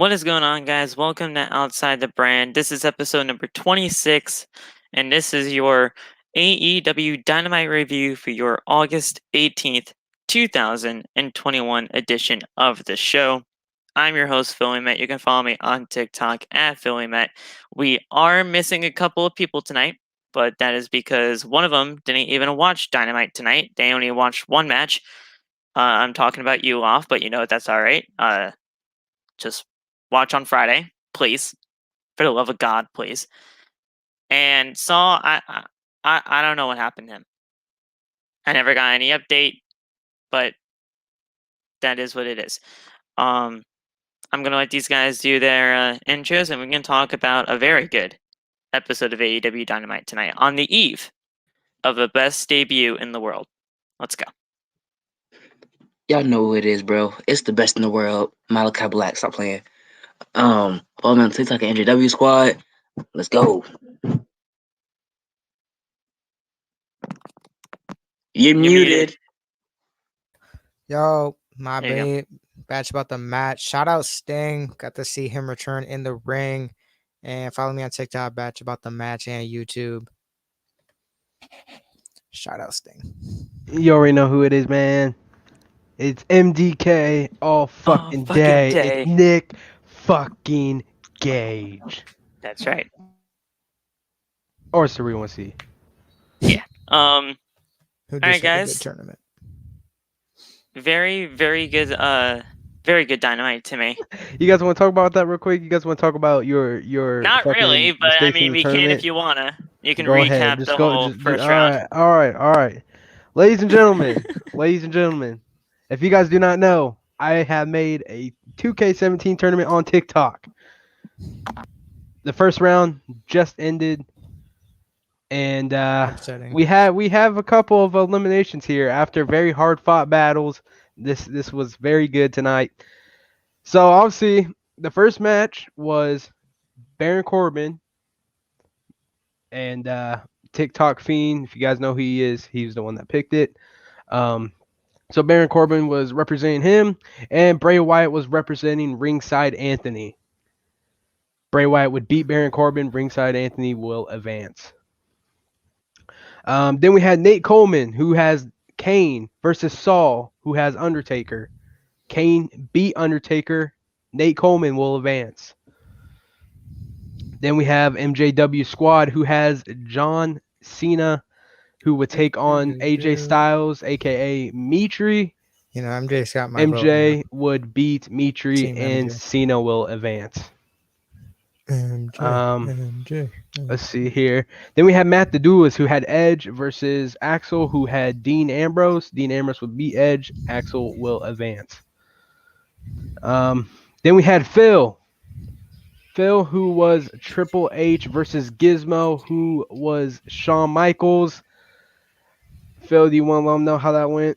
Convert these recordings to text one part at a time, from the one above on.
What is going on, guys? Welcome to Outside the Brand. This is episode number 26, and this is your AEW Dynamite review for your August 18th, 2021 edition of the show. I'm your host, Philly Met. You can follow me on TikTok at Philly Met. We are missing a couple of people tonight, but that is because one of them didn't even watch Dynamite tonight. They only watched one match. I'm talking about you off, but that's all right. Just watch on Friday, please. For the love of God, please. And Saul, I don't know what happened to him. I never got any update, but that is what it is. I'm gonna let these guys do their intros, and we can talk about a very good episode of AEW Dynamite tonight on the eve of the best debut in the world. Let's go. Y'all know who it is, bro. It's the best in the world. Malachi Black, stop playing. Follow me on TikTok at NJW Squad. Let's go. You're muted. Yo, my There you babe, batch about the match. Shout out Sting. Got to see him return in the ring. And follow me on TikTok, batch about the match and YouTube. Shout out Sting. You already know who it is, man. It's MDK all fucking day. It's Nick fucking Gage. That's right. Or it's 3-1-C. Yeah. Who just right, had a guys. good tournament. Very, very good Dynamite to me. You guys want to talk about that real quick? You guys want to talk about your Not really, but I mean, we can if you wanna. You can recap the whole first round. All right. Ladies and gentlemen, if you guys do not know, I have made a 2K17 tournament on TikTok. The first round just ended, and we have a couple of eliminations here after very hard fought battles. This was very good tonight. So obviously the first match was Baron Corbin and TikTok Fiend. If you guys know who he is, he's the one that picked it. So Baron Corbin was representing him, and Bray Wyatt was representing Ringside Anthony. Bray Wyatt would beat Baron Corbin. Ringside Anthony will advance. Then we had Nate Coleman, who has Kane, versus Saul, who has Undertaker. Kane beat Undertaker. Nate Coleman will advance. Then we have MJW Squad, who has John Cena, who would take on AJ Styles, a.k.a. Mitri. You know, MJ's got my MJ would beat Mitri, and Cena will advance. MJ. Let's see here. Then we have Matt the Duelist, who had Edge versus Axel, who had Dean Ambrose. Dean Ambrose would beat Edge. Axel will advance. Then we had Phil, who was Triple H versus Gizmo, who was Shawn Michaels. Phil, do you want to let them know how that went?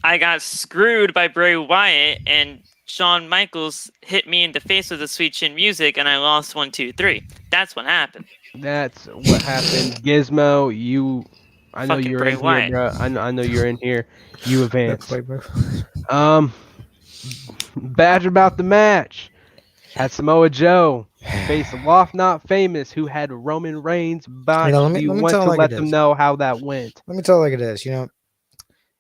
I got screwed by Bray Wyatt, and Shawn Michaels hit me in the face with the Sweet Chin Music, and I lost 1, 2, 3. That's what happened. That's what happened. Gizmo, I know Fucking you're Bray in Wyatt. here, bro. I know you're in here. You advanced. Badge about the match. Had Samoa Joe face Loft Not Famous, who had Roman Reigns botched. Let me want to let them know how that went. Let me tell it like it is. You know,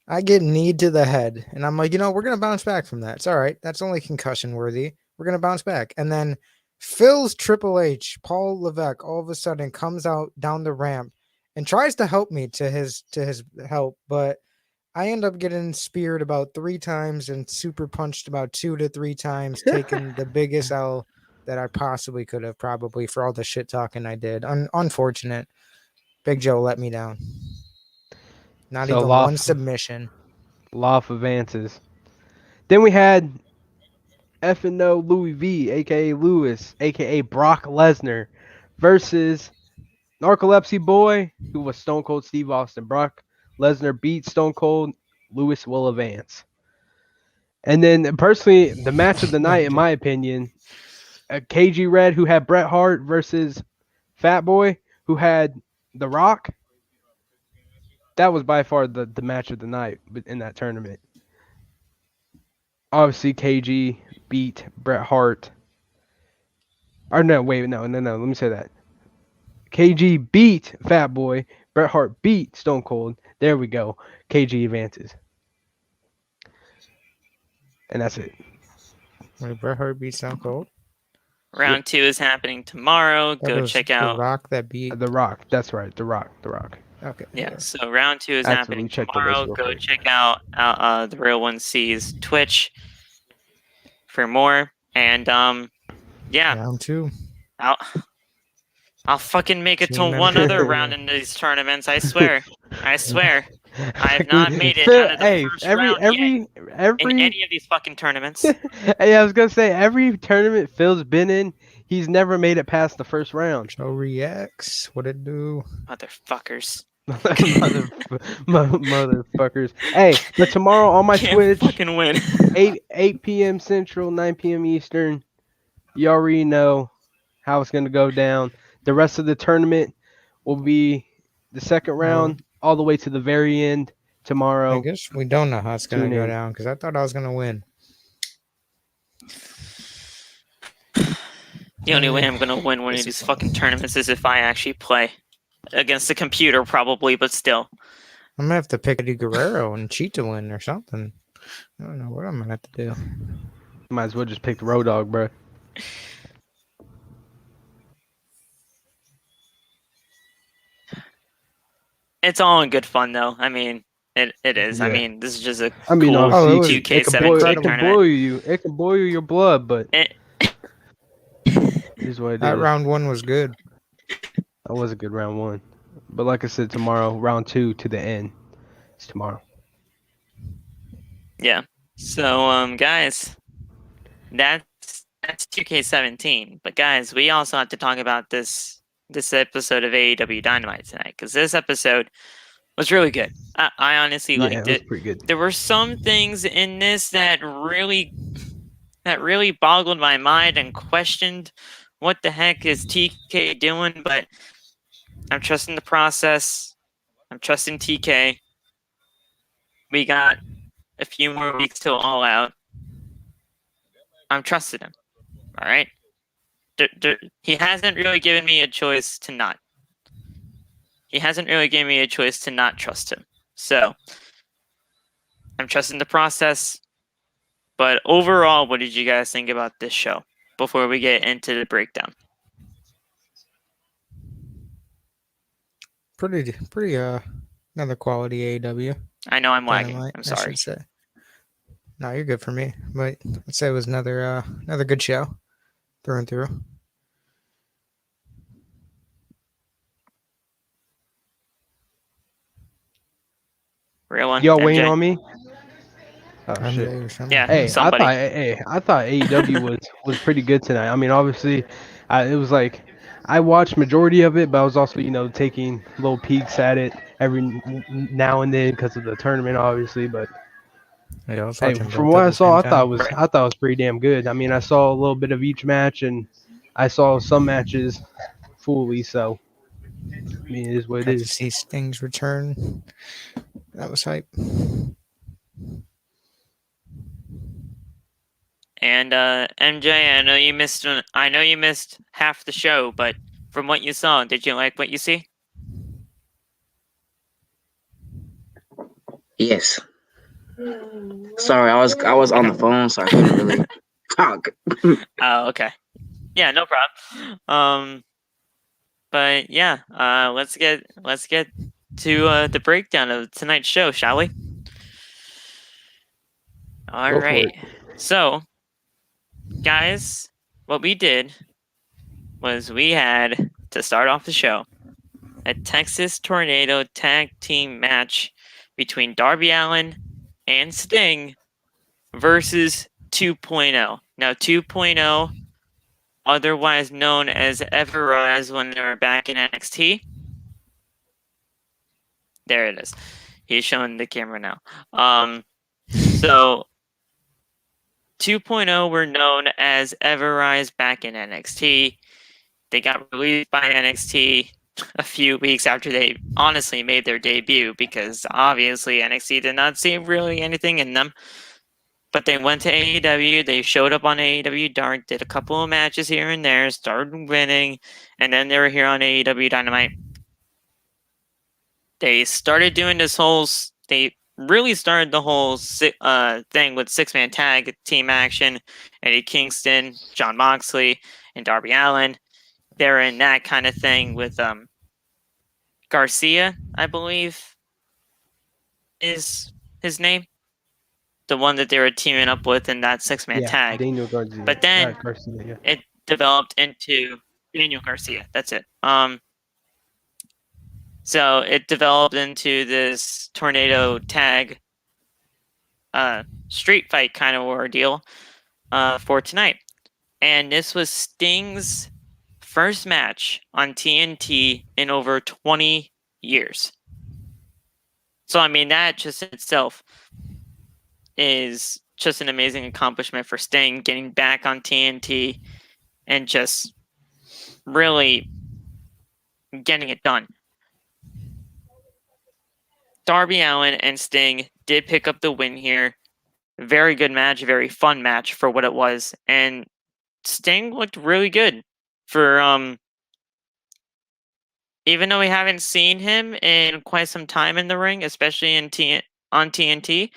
I get kneed to the head, and I'm like, we're going to bounce back from that. It's all right. That's only concussion worthy. We're going to bounce back. And then Phil's Triple H, Paul Levesque, all of a sudden comes out down the ramp and tries to help me to his help, but I end up getting speared about 3 times and super punched about 2 to 3 times, taking the biggest L that I possibly could have, probably, for all the shit talking I did. Unfortunate. Big Joe let me down. Not even one submission. Loft advances. Then we had F&O Louis V, a.k.a. Lewis, a.k.a. Brock Lesnar, versus Narcolepsy Boy, who was Stone Cold Steve Austin. Brock Lesnar beat Stone Cold. Lewis will advance. And then, personally, the match of the night, in my opinion, KG Red, who had Bret Hart, versus Fat Boy, who had The Rock. That was by far the match of the night in that tournament. Obviously, KG beat Bret Hart Or no, wait, no. Let me say that. KG beat Fat Boy. Bret Hart beat Stone Cold. There we go. KG advances. And that's it. Wait, Bret Hart beat Stone Cold? Round 2 is happening tomorrow. That Go was check The out. Rock that beat. The Rock. That's right. The Rock. Okay. Yeah, so round 2 is Actually, happening check the list tomorrow. real Go quick. check out the Real One C's Twitch for more. And yeah, Round 2. I'll fucking make it to Team one other member. round in these tournaments. I swear. I swear. I have Fucking not made it Phil, out of the hey, first round yet in every any of these fucking tournaments. hey, I was gonna say every tournament Phil's been in, he's never made it past the first round. Joe reacts. What it do? Motherfuckers. Motherfuckers. Hey, but tomorrow on my Can't Twitch, fucking win. 8 p.m. Central, 9 p.m. Eastern. You already know how it's gonna go down. The rest of the tournament will be the second round all the way to the very end tomorrow. I guess we don't know how it's going Tune to go in. down because I thought I was going to win. The only way I'm gonna win one of these fucking tournaments is if I actually play against the computer, probably, but still. I'm going to have to pick Eddie Guerrero and cheat to win or something. I don't know what I'm going to have to do. Might as well just pick the Road Dogg, bro. It's all in good fun, though. I mean, it is. I Yeah. mean, this is just a I mean, cool obviously, it 2K17 it can tournament. boil you. It can boil your blood, but It- it is what it That is. round 1 was good. That was a good round 1. But like I said, tomorrow, round 2 to the end. It's tomorrow. Yeah. So, guys, that's 2K17. But guys, we also have to talk about this episode of AEW Dynamite tonight, because this episode was really good. I honestly Yeah, liked it was it. pretty good. There were some things in this that really boggled my mind and questioned what the heck is TK doing, but I'm trusting the process. I'm trusting TK. We got a few more weeks till All Out. I'm trusting him. All right. He hasn't really given me a choice to not. He hasn't really given me a choice to not trust him. So I'm trusting the process. But overall, what did you guys think about this show before we get into the breakdown? Pretty another quality AEW. I know I'm lagging. Dynamite, I'm I sorry. should say. No, you're good for me. But I'd say it was another good show through and through. Real one. Y'all MJ? waiting on me? Oh MJ shit. or something. Yeah, Hey, somebody. I thought AEW was pretty good tonight. I mean, obviously, it was like I watched majority of it, but I was also taking little peeks at it every now and then because of the tournament, obviously. But Yeah, I was hey, watching from both what at I the saw, same time. I thought it was pretty damn good. I mean, I saw a little bit of each match, and I saw some matches fully. So, I mean, it is what it Got to is. see Sting's return. That was hype. And MJ, I know you missed half the show, but from what you saw, did you like what you see? Yes. Sorry, I was on the phone, so I couldn't really talk. Oh, okay. Yeah, no problem. But yeah, let's get to the breakdown of tonight's show, shall we? All Go for right. it. So, guys, what we did was we had to start off the show a Texas Tornado tag team match between Darby Allin and Sting versus 2.0. Now, 2.0, otherwise known as Everrise when they were back in NXT. There it is. He's showing the camera now. So 2.0 were known as Everrise back in NXT. They got released by NXT a few weeks after they honestly made their debut because obviously NXT did not see really anything in them. But they went to AEW. They showed up on AEW Dark, did a couple of matches here and there, started winning, and then they were here on AEW Dynamite. They started doing this whole. They really started the whole thing with 6-man tag team action. Eddie Kingston, Jon Moxley, and Darby Allin. They're in that kind of thing with Garcia, I believe, is his name. The one that they were teaming up with in that 6-man tag. Daniel Garcia. But then Garcia, yeah. it developed into Daniel Garcia. That's it. So it developed into this tornado tag street fight kind of ordeal for tonight. And this was Sting's first match on TNT in over 20 years. So, I mean, that just in itself is just an amazing accomplishment for Sting, getting back on TNT and just really getting it done. Darby Allin and Sting did pick up the win here. Very good match, very fun match for what it was. And Sting looked really good for even though we haven't seen him in quite some time in the ring, especially on TNT.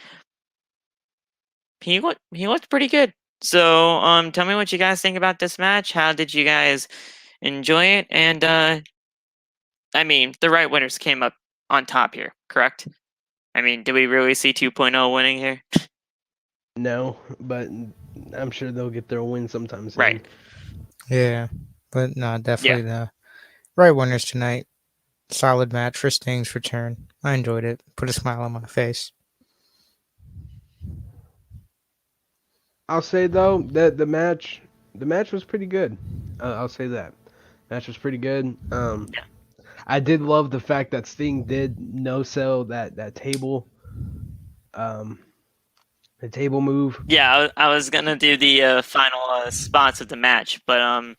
He looked pretty good. So tell me what you guys think about this match. How did you guys enjoy it? And I mean, the right winners came up on top here, correct? I mean, did we really see 2.0 winning here? No, but I'm sure they'll get their win sometime soon. Right. Yeah, but no, definitely the right winners tonight. Solid match for Sting's return. I enjoyed it. Put a smile on my face. I'll say though that the match was pretty good. I'll say that match was pretty good. I did love the fact that Sting did no sell that table, the table move. Yeah, I was gonna do the final spots of the match, but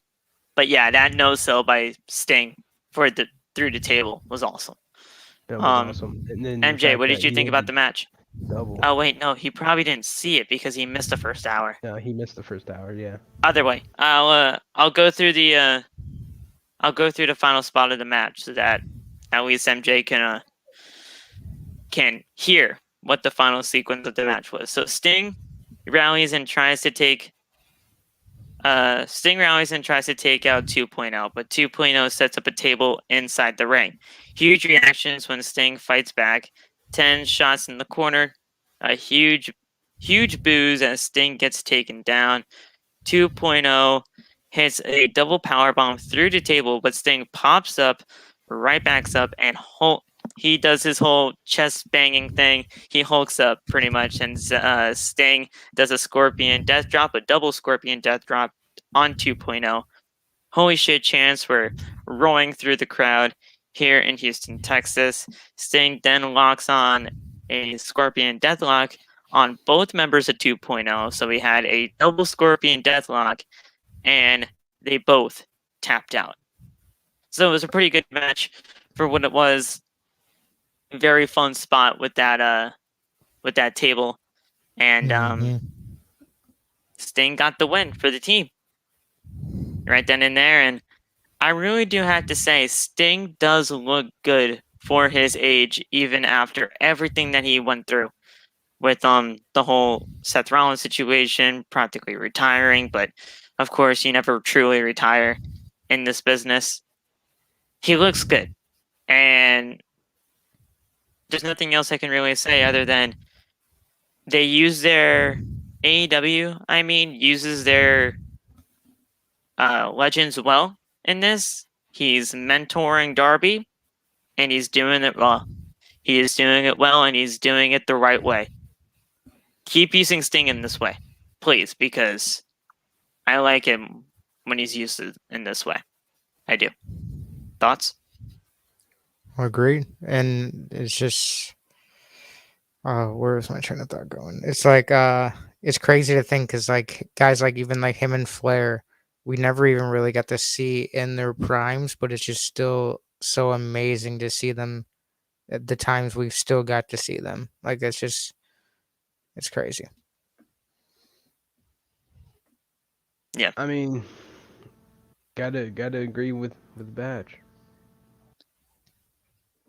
yeah, that no sell by Sting for through the table was awesome. That was awesome. And then MJ, what did you think about the match? Double. Oh wait, no, he probably didn't see it because he missed the first hour. No, he missed the first hour. Yeah. Either way, I'll go through the final spot of the match so that at least MJ can hear what the final sequence of the match was. So Sting rallies and tries to take out 2.0, but 2.0 sets up a table inside the ring. Huge reactions when Sting fights back. 10 shots in the corner. A huge boos as Sting gets taken down. 2.0 hits a double powerbomb through the table, but Sting pops up, right backs up, and he does his whole chest banging thing. He hulks up pretty much, and Sting does a scorpion death drop, a double scorpion death drop on 2.0. Holy shit, chants were roaring through the crowd here in Houston, Texas. Sting then locks on a scorpion deathlock on both members of 2.0. So we had a double scorpion deathlock, and they both tapped out. So it was a pretty good match for what it was. Very fun spot with that table, and Sting got the win for the team right then and there. And I really do have to say, Sting does look good for his age, even after everything that he went through with the whole Seth Rollins situation, practically retiring. But of course, you never truly retire in this business. He looks good, and there's nothing else I can really say other than they use their AEW. Uses their legends well in this. He's mentoring Darby, and he's doing it well. He is doing it well, and he's doing it the right way. Keep using Sting in this way, please, because I like him when he's used in this way. I do. Thoughts? Agreed. And it's just, where was my train of thought going? It's like, it's crazy to think because like guys like even like him and Flair, we never even really got to see in their primes, but it's just still so amazing to see them at the times we've still got to see them. Like it's crazy. Yeah. I mean, gotta agree with Badge.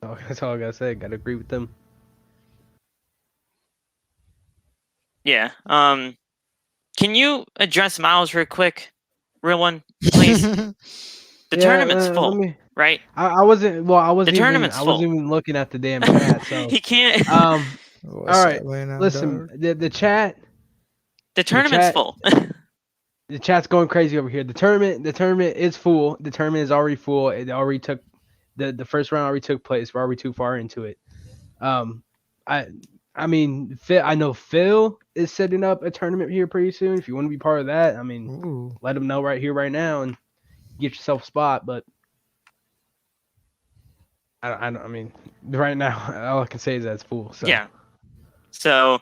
Oh, that's all I gotta say. Gotta agree with them. Yeah. Can you address Miles real quick? Real one, please. The tournament's Let full, me. right? I wasn't. Well, I tournament's wasn't full. even looking at the damn chat. So, He can't. What's all right. up, man? I'm Listen, dog. the chat. The The tournament's chat. full. The chat's going crazy over here. The tournament is full. The tournament is already full. It already took the first round already took place. We're already too far into it. I I mean, I know Phil is setting up a tournament here pretty soon. If you want to be part of that, I mean, Ooh. let him know right here, right now, and get yourself a spot. But I mean, right now, all I can say is that it's full. So Yeah. So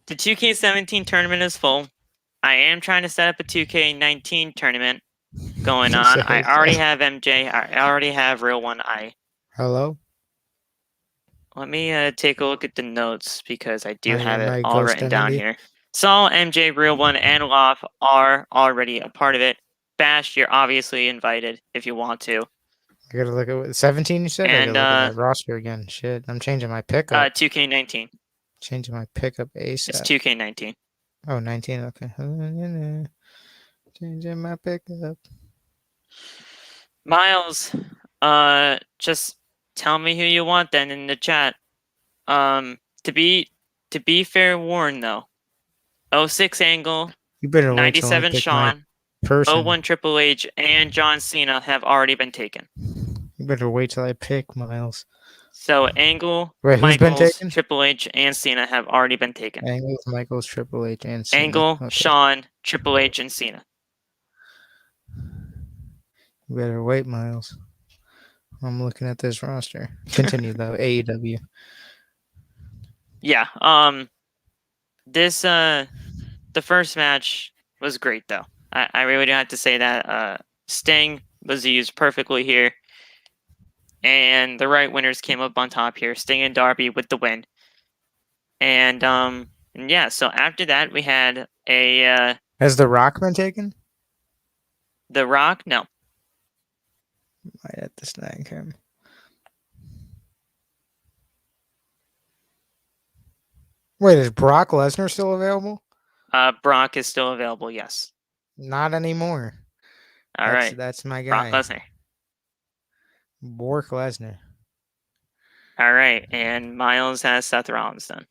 the 2K17 tournament is full. I am trying to set up a 2K19 tournament going on. I already have MJ. I already have Real One. Hello? Let me take a look at the notes because I do Are you have it my all ghost written down enemy? here. Saul, MJ, Real One, and Loff are already a part of it. Bash, you're obviously invited if you want to. I gotta look at what 17 you said? I And gotta look at my roster again. Shit. I'm changing my pickup. 2K19. Changing my pickup It's ASAP. 2K19. Oh, 19. Okay. Changing my pickup. Miles, just tell me who you want then in the chat. To be fair warned though, 06 Angle, You better wait till I 97 pick my Sean, person. 01 Triple H, and John Cena have already been taken. You better wait till I pick Miles. So Angle, Wait, who's been Michaels, taken? Triple H, and Cena have already been taken. Angles, Michaels, Triple H, and Cena. Angle, Okay. Sean, Triple H, and Cena. You better wait, Miles. I'm looking at this roster. Continue though. AEW. Yeah. The first match was great though. I really do have to say that. Sting was used perfectly here. And the right winners came up on top here. Sting and Darby with the win. And yeah, so after that we had a Has The Rock been taken? The Rock? No. Might have to snag him. Wait, is Brock Lesnar still available? Brock is still available, yes. Not anymore. All right. That's my Brock guy. Lesnar. Bork Lesnar. All right, and Miles has Seth Rollins done.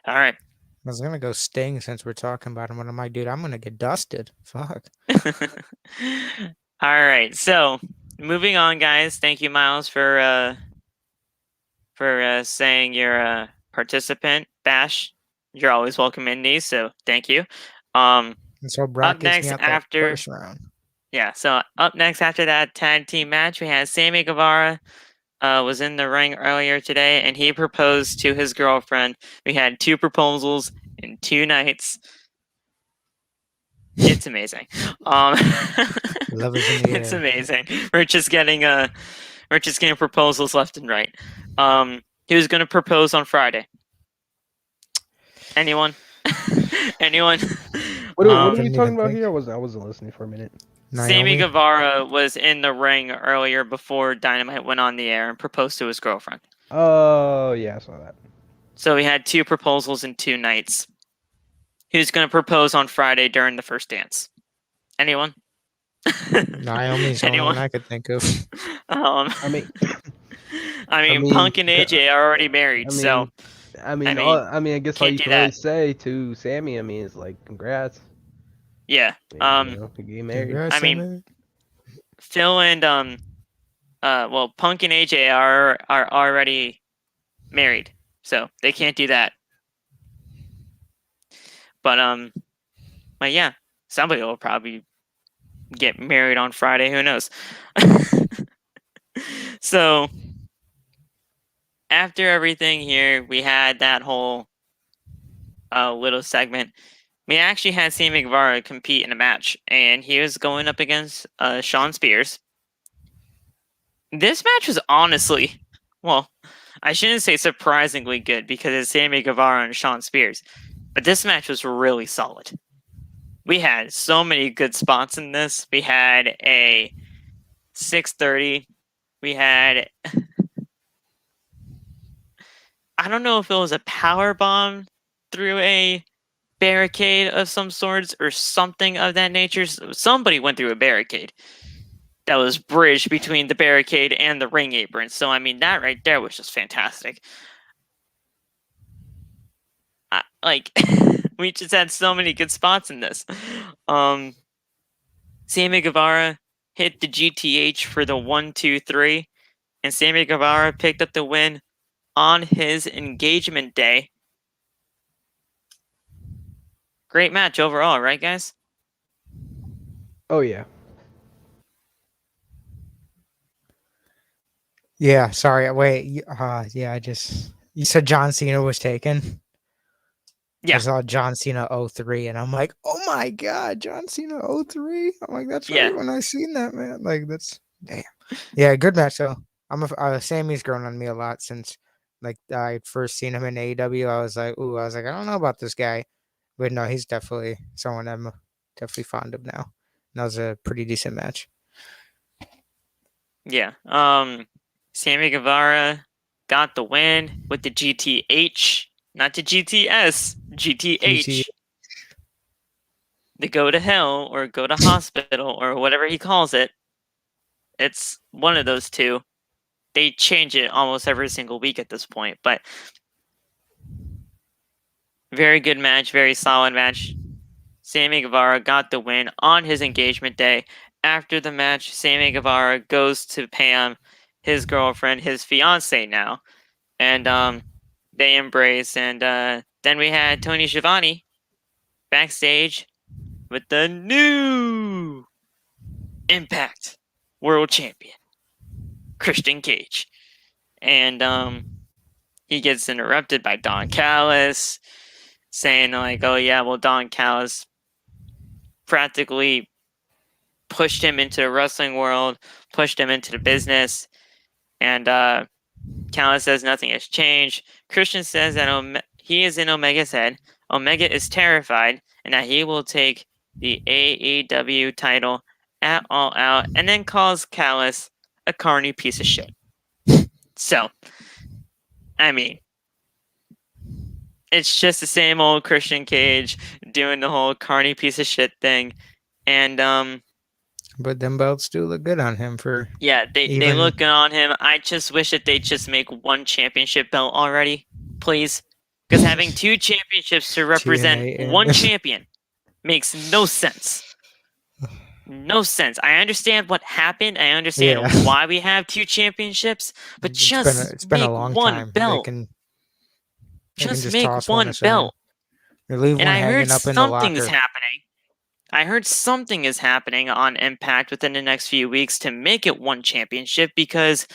All right. I was gonna go Sting since we're talking about him, but I'm like, dude, I'm gonna get dusted. Fuck. All right, so moving on, guys. Thank you, Miles, for saying you're a participant. Bash, you're always welcome in these, so thank you. And so Brock Up gets next me out after that first round. Yeah, so up next after that tag team match, we had Sammy Guevara. Was in the ring earlier today, and he proposed to his girlfriend. We had 2 proposals in 2 nights. It's amazing. Love is in the It's air. amazing. We're just getting proposals left and right. He was going to propose on Friday. Anyone? Anyone? what are we Didn't talking even about think. here? I wasn't listening for a minute. Sammy Naomi? Guevara was in the ring earlier before Dynamite went on the air and proposed to his girlfriend. Oh yeah, I saw that. So he had 2 proposals in 2 nights. He was going to propose on Friday during the first dance. Anyone? Naomi's the only one I could think of. Um, I mean, Punk and AJ are already married, I mean, so I guess all can't you do can really that. say to Sammy, is like, congrats. Yeah. You getting married. Congrats, I mean, Sammy. Phil and Punk and AJ are already married, so they can't do that. But yeah, somebody will probably get married on Friday. Who knows? So after everything here, we had that whole little segment. We actually had Sammy Guevara compete in a match, and he was going up against Sean Spears. This match was honestly, well, I shouldn't say surprisingly good because it's Sammy Guevara and Sean Spears. But this match was really solid. We had so many good spots in this. We had a 630. We had, I don't know if it was a power bomb through a barricade of some sorts or something of that nature. Somebody went through a barricade that was bridged between the barricade and the ring apron. So, I mean, that right there was just fantastic. We just had so many good spots in this. Sammy Guevara hit the GTH for the 1-2-3, and Sammy Guevara picked up the win on his engagement day. Great match overall, right, guys? Oh yeah. Yeah, sorry. Wait. Yeah, you said John Cena was taken. Yeah. I saw John Cena 03 and I'm like, oh my god, John Cena 03. I'm like, that's Yeah. right when I seen that, man. Like, that's damn. Yeah, good match though. Sammy's grown on me a lot since like I first seen him in AEW. I was like, I don't know about this guy. But no, he's definitely someone I'm definitely fond of now. And that was a pretty decent match. Yeah. Sammy Guevara got the win with the GTH, not the GTS, GTH. The go to hell or go to hospital or whatever he calls it. It's one of those two. They change it almost every single week at this point, but very good match, very solid match. Sammy Guevara got the win on his engagement day. After the match, Sammy Guevara goes to Pam, his girlfriend, his fiance now, and they embrace. And then we had Tony Schiavone backstage with the new Impact World Champion, Christian Cage. And he gets interrupted by Don Callis, saying like, oh yeah, well, Don Callis practically pushed him into the wrestling world, pushed him into the business, and Callis says nothing has changed. Christian says that he is in Omega's head. Omega is terrified, and that he will take the AEW title at All Out, and then calls Callis a carny piece of shit. So, I mean, it's just the same old Christian Cage doing the whole carny piece of shit thing, and but them belts do look good on him for they look good on him. I just wish that they'd just make one championship belt already, please, because having two championships to represent one champion makes no sense. No sense. I understand what happened. I understand why we have two championships, but it's been a long one time. belt. Just make one belt. And I heard up in the something is locker. happening. I heard something is happening on Impact within the next few weeks to make it one championship, because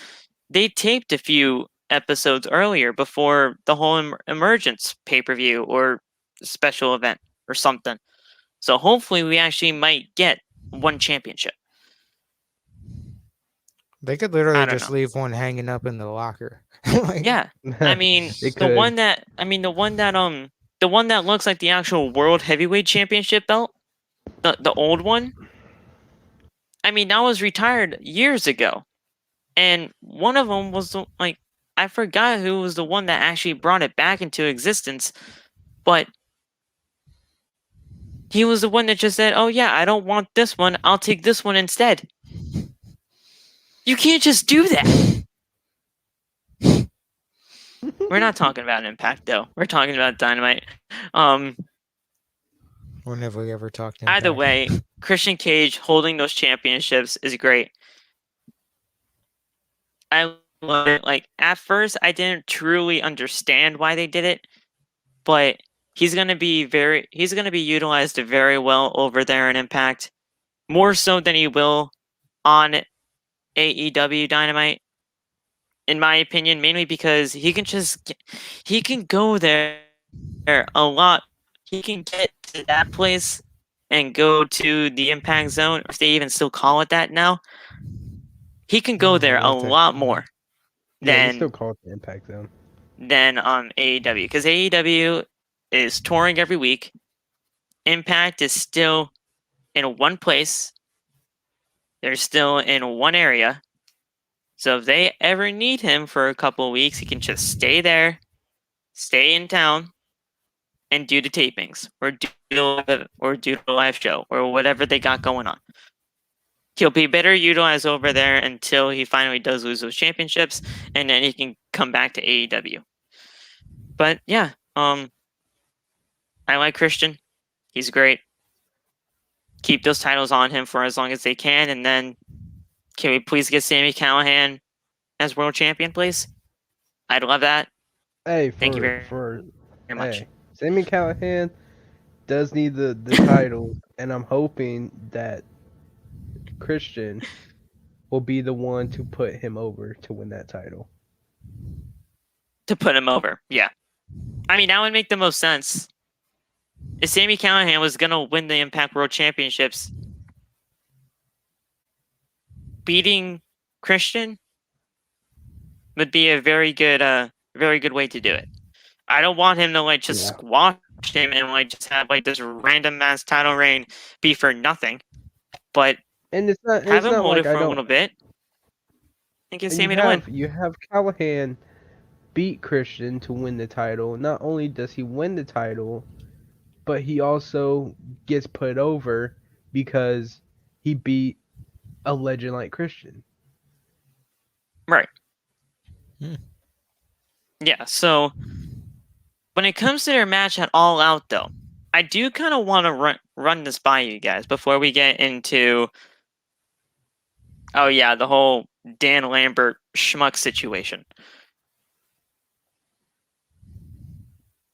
they taped a few episodes earlier before the whole Emergence pay-per-view or special event or something. So hopefully we actually might get one championship. They could literally just leave one hanging up in the locker. Yeah. I mean, the one that looks like the actual World Heavyweight Championship belt, the old one, I mean, that was retired years ago. And one of them was like, I forgot who was the one that actually brought it back into existence, but he was the one that just said, oh yeah, I don't want this one, I'll take this one instead. You can't just do that. We're not talking about Impact, though. We're talking about Dynamite. When have we ever talked Impact? Either way, Christian Cage holding those championships is great. I love it. Like, at first, I didn't truly understand why they did it, but he's gonna be utilized very well over there in Impact, more so than he will on AEW Dynamite, in my opinion, mainly because he can go there a lot. He can get to that place and go to the Impact Zone, if they even still call it that now. He can go there a lot more than they still call it the Impact Zone. Than AEW, because AEW is touring every week. Impact is still in one place. They're still in one area. So if they ever need him for a couple of weeks, he can just stay there, stay in town, and do the tapings or do the live show or whatever they got going on. He'll be better utilized over there until he finally does lose those championships, and then he can come back to AEW. But yeah, I like Christian. He's great. Keep those titles on him for as long as they can, and then can we please get Sami Callihan as world champion, please? I'd love that. Hey, Thank you very much. Hey, Sami Callihan does need the title, and I'm hoping that Christian will be the one to put him over to win that title. To put him over, yeah. I mean, that would make the most sense. If Sami Callihan was going to win the Impact World Championships, beating Christian would be a very good way to do it. I don't want him to just squash him and just have this random ass title reign be for nothing. But and it's not have him hold like it for a little bit and get Sami to win. You have Callihan beat Christian to win the title. Not only does he win the title, but he also gets put over because he beat a legend like Christian. Right. Yeah, so when it comes to their match at All Out, though, I do kind of want to run this by you guys before we get into, the whole Dan Lambert schmuck situation.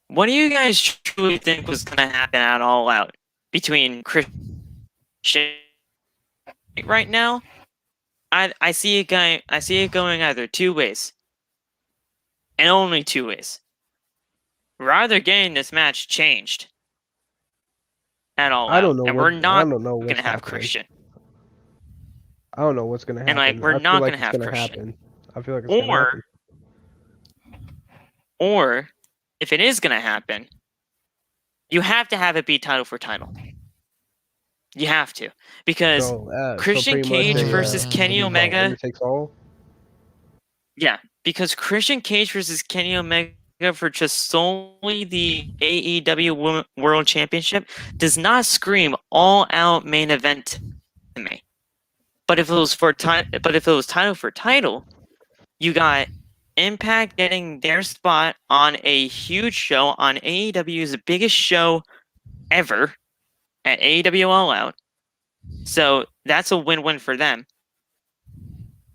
What do you guys truly think was going to happen at All Out between Christian right now? I see it going either two ways, and only two ways. We're either getting this match changed at All Out, I don't know. and we're not going to have Christian. I don't know what's going to happen. And we're not going to have Christian. I feel like it's going to happen. Or if it is going to happen, you have to have it be title for title. You have to, because Christian Cage versus Kenny Omega. Winner takes all. Yeah, because Christian Cage versus Kenny Omega for just solely the AEW World Championship does not scream all-out main event to me. But if it was title for title, you got Impact getting their spot on a huge show on AEW's biggest show ever at AEW All Out. So that's a win-win for them.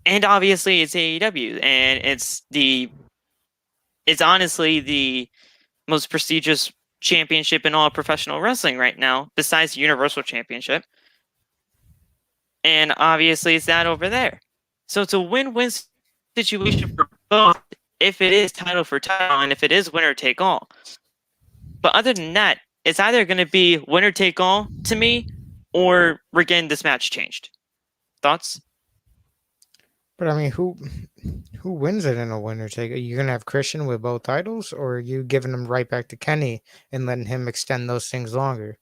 And obviously it's AEW, and it's honestly the most prestigious championship in all professional wrestling right now, besides the Universal Championship. And obviously it's that over there. So it's a win-win situation for both if it is title for title and if it is winner take all. But other than that, it's either going to be winner take all to me, or we're getting this match changed. Thoughts? But I mean, who wins it in a winner take? Are you going to have Christian with both titles, or are you giving him right back to Kenny and letting him extend those things longer?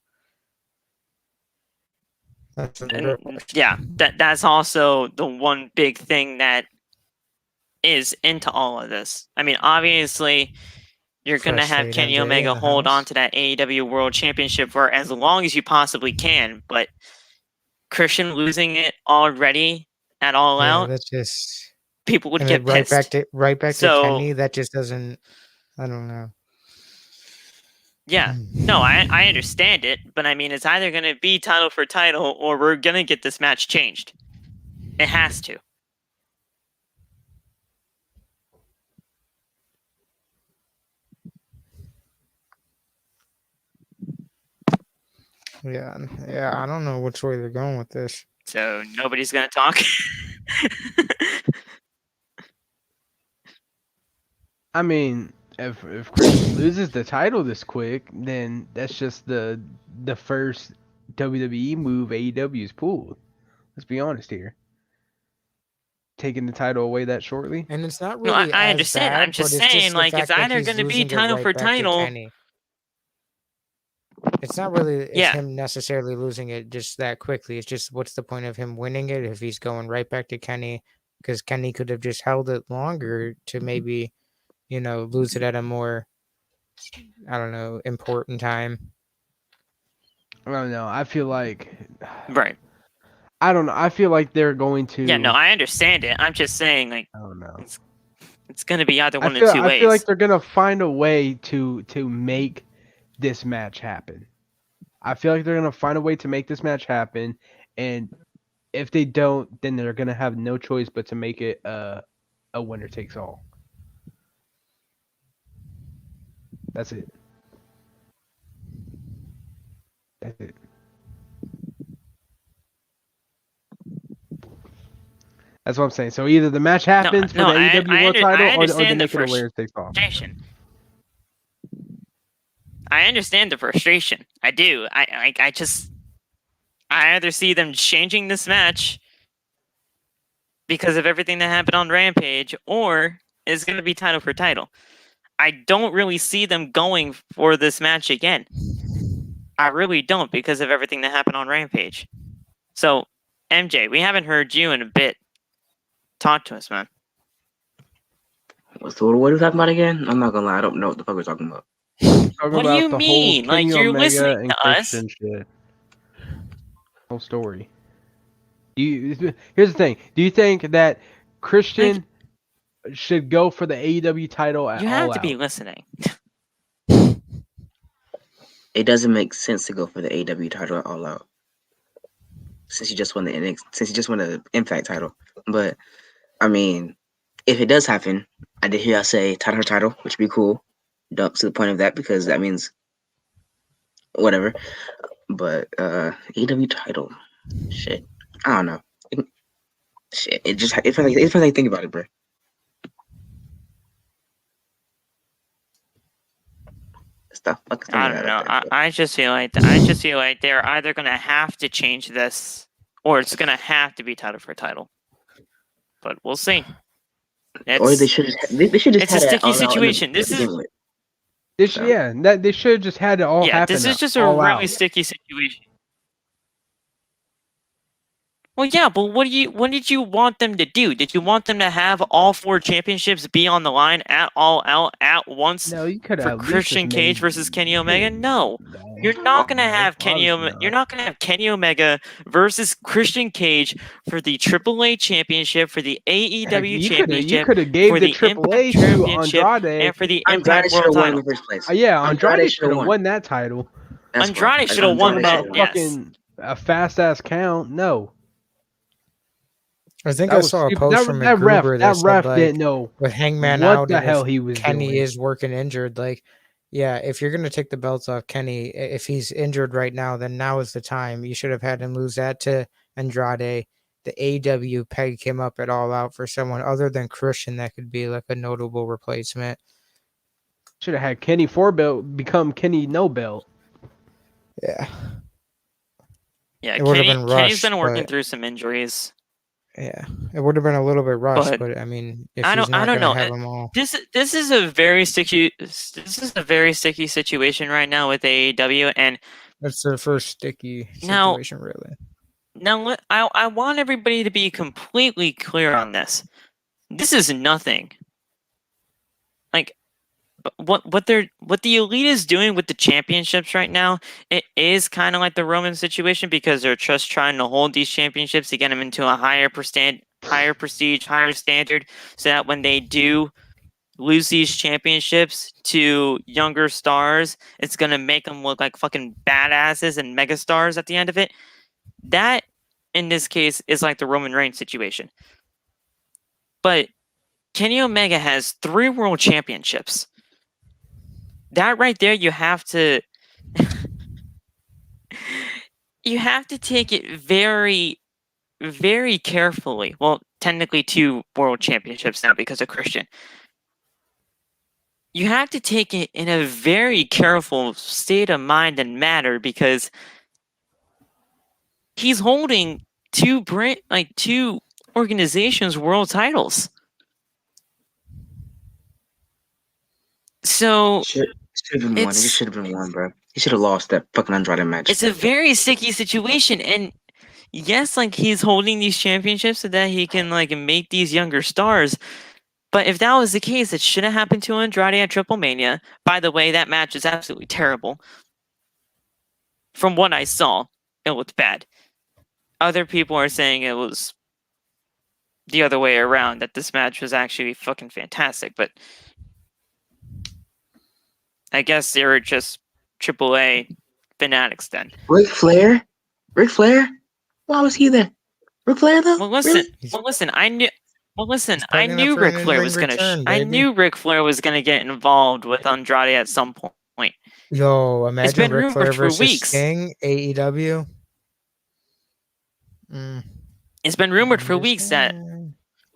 That's also the one big thing that is into all of this. I mean, obviously, you're going to have Kenny Omega hold on to that AEW World Championship for as long as you possibly can, but Christian losing it already at All Out, that's just people would get pissed. Right back to Kenny. That just doesn't. I don't know. Yeah, no, I understand it, but I mean, it's either going to be title for title, or we're going to get this match changed. It has to. Yeah, I don't know which way they're going with this. So nobody's going to talk? I mean, if Christian loses the title this quick, then that's just the first WWE move AEW's pulled. Let's be honest here. Taking the title away that shortly. And it's not really. No, I understand. Bad, I'm just saying, it's either going to be title for title. It's not really it's Yeah. him necessarily losing it just that quickly. It's just what's the point of him winning it if he's going right back to Kenny? Because Kenny could have just held it longer to maybe, lose it at a more, I don't know, important time. I don't know. I feel like Right. I don't know. I feel like they're going to. Yeah, no, I understand it. I'm just saying, like, I don't know. it's going to be either one I of two ways. feel like they're gonna find a way to make this match happen. I feel like they're gonna find a way to make this match happen, and if they don't, then they're gonna have no choice but to make it a winner takes all. That's it. That's it. That's what I'm saying. So either the match happens for the AEW World Title, or they make it a winner takes all. I understand the frustration. I do. I either see them changing this match because of everything that happened on Rampage, or it's going to be title for title. I don't really see them going for this match again. I really don't, because of everything that happened on Rampage. So, MJ, we haven't heard you in a bit. Talk to us, man. So what are we talking about again? I'm not gonna lie, I don't know what the fuck we're talking about. What do you mean? Like, you're listening to us? Shit. Whole story. Here's the thing. Do you think that Christian should go for the AEW title at All Out? You have to be listening. It doesn't make sense to go for the AEW title at All Out, since he just won the Impact title. But I mean, if it does happen, I did hear y'all say title for title, which would be cool. Don't see the point of that, because that means whatever. But AEW title, shit, I don't know. It feels like think about it, bro. I don't know. I just feel like they're either gonna have to change this, or it's gonna have to be title for title. But we'll see. Or they should just. It's a sticky situation. They should have just had it all happen. This is just a really sticky situation. Well, yeah, but what did you want them to do? Did you want them to have all 4 championships be on the line at All Out at once? No, you could have for Christian Cage versus Kenny Omega. No, you're not gonna have You're not gonna have Kenny Omega versus Christian Cage for the AAA championship, for the AEW championship. You could have gave the AAA to Andrade, and for the Impact World title. Andrade should have won that title. Andrade should have won that. Fucking a fast ass count. No. I think I saw a post from McGruber that ref said, didn't know with Hangman what out, the hell he was Kenny doing. is working injured. Like, yeah, if you're gonna take the belts off Kenny, if he's injured right now, then now is the time. You should have had him lose that to Andrade. The AEW pegged him up at All Out for someone other than Christian that could be like a notable replacement. Should have had Kenny 4-belt become Kenny no belt. Yeah. Yeah, Kenny's been working through some injuries. Yeah, it would have been a little bit rushed, but I mean, if he's not going to have them all, this is a very sticky situation right now with AEW, and that's the first sticky situation, really. Now, I want everybody to be completely clear on this. This is nothing. Like, what the Elite is doing with the championships right now, it is kind of like the Roman situation, because they're just trying to hold these championships to get them into a higher prestige, higher standard, so that when they do lose these championships to younger stars, it's gonna make them look like fucking badasses and megastars at the end of it. That, in this case, is like the Roman Reigns situation. But Kenny Omega has 3 world championships. That right there, you have to take it very, very carefully. Well, technically 2 world championships now because of Christian. You have to take it in a very careful state of mind and matter, because he's holding 2 organizations' world titles. So should have been one. It should have been one, bro. He should have lost that fucking Andrade match. It's a very sticky situation, and yes, like he's holding these championships so that he can like make these younger stars. But if that was the case, it should have happened to Andrade at Triple Mania. By the way, that match is absolutely terrible. From what I saw, it looked bad. Other people are saying it was the other way around, that this match was actually fucking fantastic. But I guess they were just AAA fanatics then. Ric Flair? Why was he there? Ric Flair though? Well, listen. Really? Well, listen. I knew. Well, listen. He's I plugging up knew for Ric an Flair in-ring was gonna. return, I baby. knew Ric Flair was gonna get involved with Andrade at some point. Yo, imagine been Ric Flair rumored for versus weeks. Sting, AEW. It's been rumored for weeks that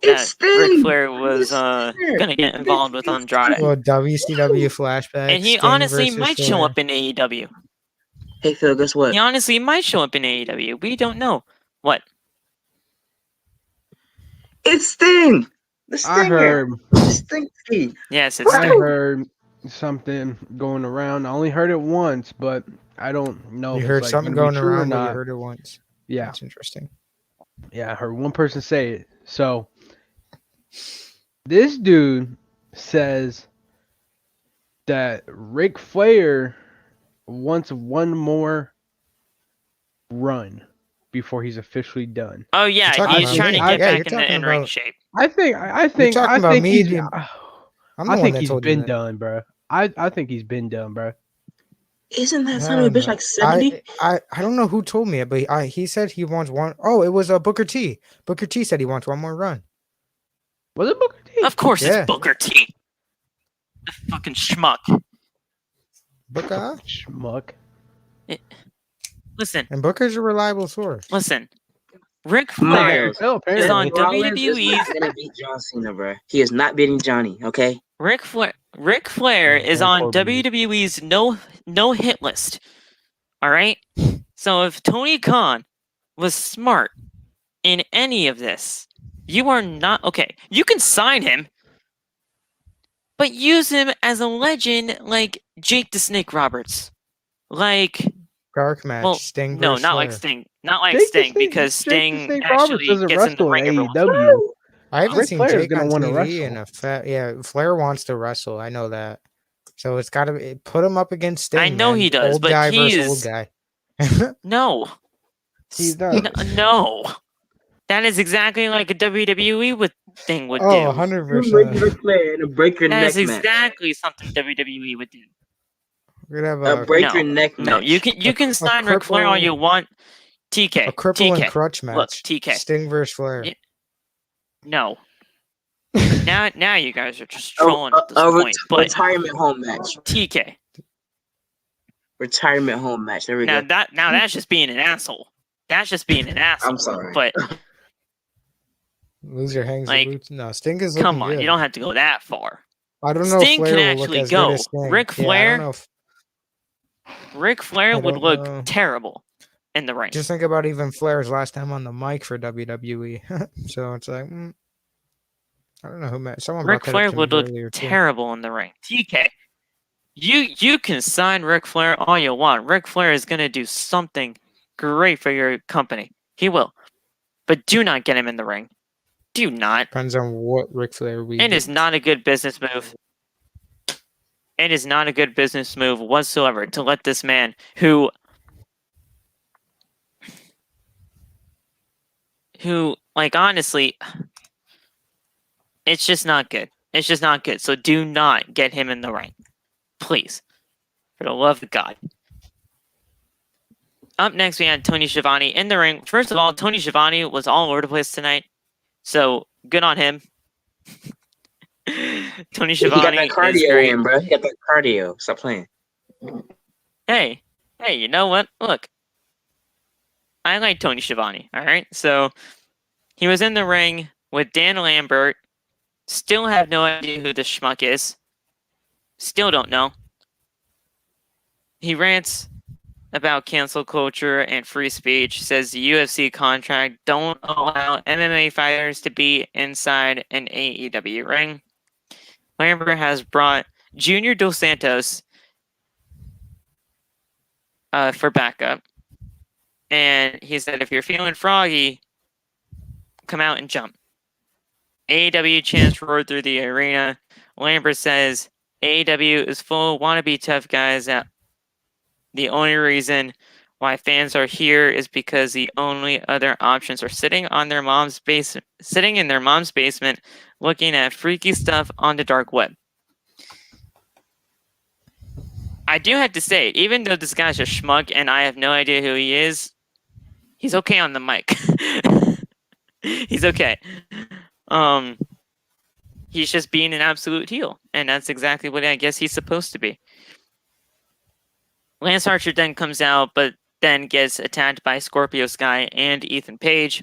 It's Ric Sting! Flair was It's Flair. gonna get involved with Andrade, Well, WCW flashback. and he Sting honestly versus might Flair. show up in AEW. Hey Phil, guess what? He honestly might show up in AEW. We don't know. What? It's Sting! The Stinger! I heard. Stinky! Yes, it's I Sting. heard something going around. I only heard it once, but I don't know. You if heard it's, like, something gonna be going true or around, but you not. heard it once. Yeah, That's interesting. yeah. I heard one person say it. So this dude says that Ric Flair wants one more run before he's officially done. Oh yeah, You're talking he's about trying to me? get Yeah, back you're in the talking in-ring about- shape. I think talking about me, he's, dude. I'm the I one think that he's told you been that. done, bro. I think he's been done, bro. Isn't that I son of a don't bitch know. like 70? I don't know who told me it, but he said he wants one. Oh, it was Booker T. Booker T said he wants one more run. Was it Booker T? Of course, Yeah. it's Booker T. The fucking schmuck. Booker? Schmuck. Listen, And Booker's a reliable source. listen. Ric Myers. Flair Well, apparently. is on Rollins is WWE's. not gonna beat John Cena, bro. He is not beating Johnny, okay? Ric Flair Yeah, is Baron on Corbin is. WWE's no hit list. All right. So if Tony Khan was smart in any of this, you are not okay. You can sign him, but use him as a legend like Jake the Snake Roberts, like Dark match. well, Sting no, versus not like Flair. Sting, not like Jake the Sting, Snake- because Jake the Sting Snake Roberts actually doesn't gets in the wrestle ring in every once in a while. AEW. I haven't Ric seen Flair is Jake gonna on wanna TV in wrestle. yeah, Flair wants to wrestle. I know that. So it's got to put him up against Sting. I know man. he does, Old but guy he versus old is- guy. No, He's not. no. That is exactly like a WWE thing would Oh, do. 100%. Ric Flair in a break your That neck is match. exactly something WWE would do. We're gonna A have break No, your neck match. No, you can sign Ric Flair all you want. TK, a cripple TK. and crutch match. Look, TK. Sting versus Flair. Yeah. No. now you guys are just A, trolling at this a point. But retirement home match. TK. Retirement home match. There we Now go. that's just being an asshole. That's just being an asshole. I'm sorry. But Loser hangs Like, the boots. No, Sting is looking come on, good. you don't have to go that far. I don't know Sting if Flair can will look actually as go. good as Sting. Ric Yeah, I Flair- don't know if, Ric Flair I would don't look know. terrible in the ring. just think about even Flair's last time on the mic for WWE. So it's like, I don't know who met. Someone Ric brought that Flair up to would me look earlier, too. terrible in the ring. TK, you can sign Ric Flair all you want. Ric Flair is gonna do something great for your company. He will, but do not get him in the ring. Do not. Depends on what Ric Flair we It get. is not a good business move. It is not a good business move whatsoever to let this man who like honestly, it's just not good. It's just not good. So do not get him in the ring. Please. For the love of God. Up next, we had Tony Schiavone in the ring. First of all, Tony Schiavone was all over the place tonight. So good on him. Tony He got Schiavone that is cardio great. in, bro. He got that cardio. Stop playing. Hey, you know what? Look. I like Tony Schiavone, alright? So, he was in the ring with Dan Lambert. Still have no idea who this schmuck is. Still don't know. He rants about cancel culture and free speech. Says the UFC contract don't allow MMA fighters to be inside an AEW ring. Lambert has brought Junior Dos Santos for backup. And he said, if you're feeling froggy, come out and jump. AEW chants roared through the arena. Lambert says, AEW is full of wannabe tough guys that the only reason why fans are here is because the only other options are sitting in their mom's basement looking at freaky stuff on the dark web. I do have to say, even though this guy's a schmuck and I have no idea who he is, he's okay on the mic. He's okay. He's just being an absolute heel, and that's exactly what I guess he's supposed to be. Lance Archer then comes out, but then gets attacked by Scorpio Sky and Ethan Page.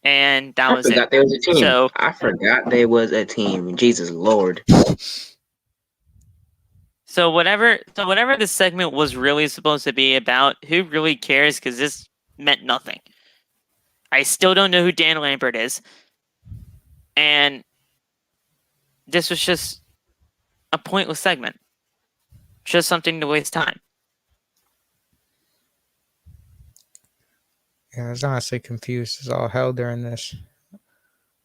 And that was it. I forgot there was a team. So I forgot there was a team. Jesus Lord. So whatever this segment was really supposed to be about, who really cares? Because this meant nothing. I still don't know who Dan Lambert is. And this was just a pointless segment. Just something to waste time. Yeah, I was honestly confused as all hell during this.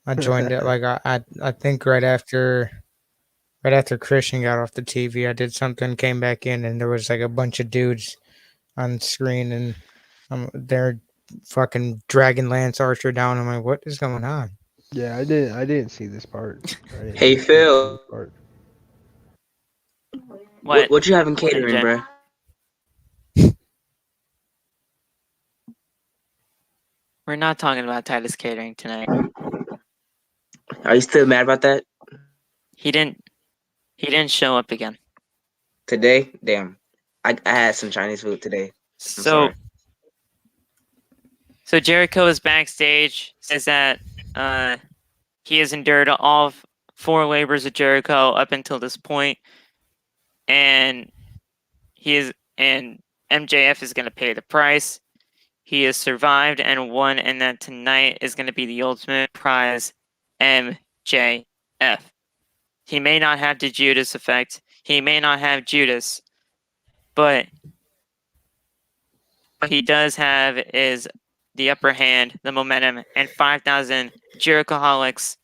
I joined it like I think right after Christian got off the TV, I did something, came back in, and there was like a bunch of dudes on screen, and they're fucking dragging Lance Archer down. I'm like, what is going on? Yeah, I didn't see this part. Hey, Phil. What you having catering, MJ? bruh? We're not talking about Titus Catering tonight. Are you still mad about that? He didn't show up again. Today? Damn. I had some Chinese food today. So Jericho is backstage, says that he has endured all 4 labors of Jericho up until this point, and MJF is going to pay the price. He has survived and won, and that tonight is going to be the ultimate prize, MJF. He may not have the Judas effect. He may not have Judas, but what he does have is the upper hand, the momentum, and 5,000 Jerichoholics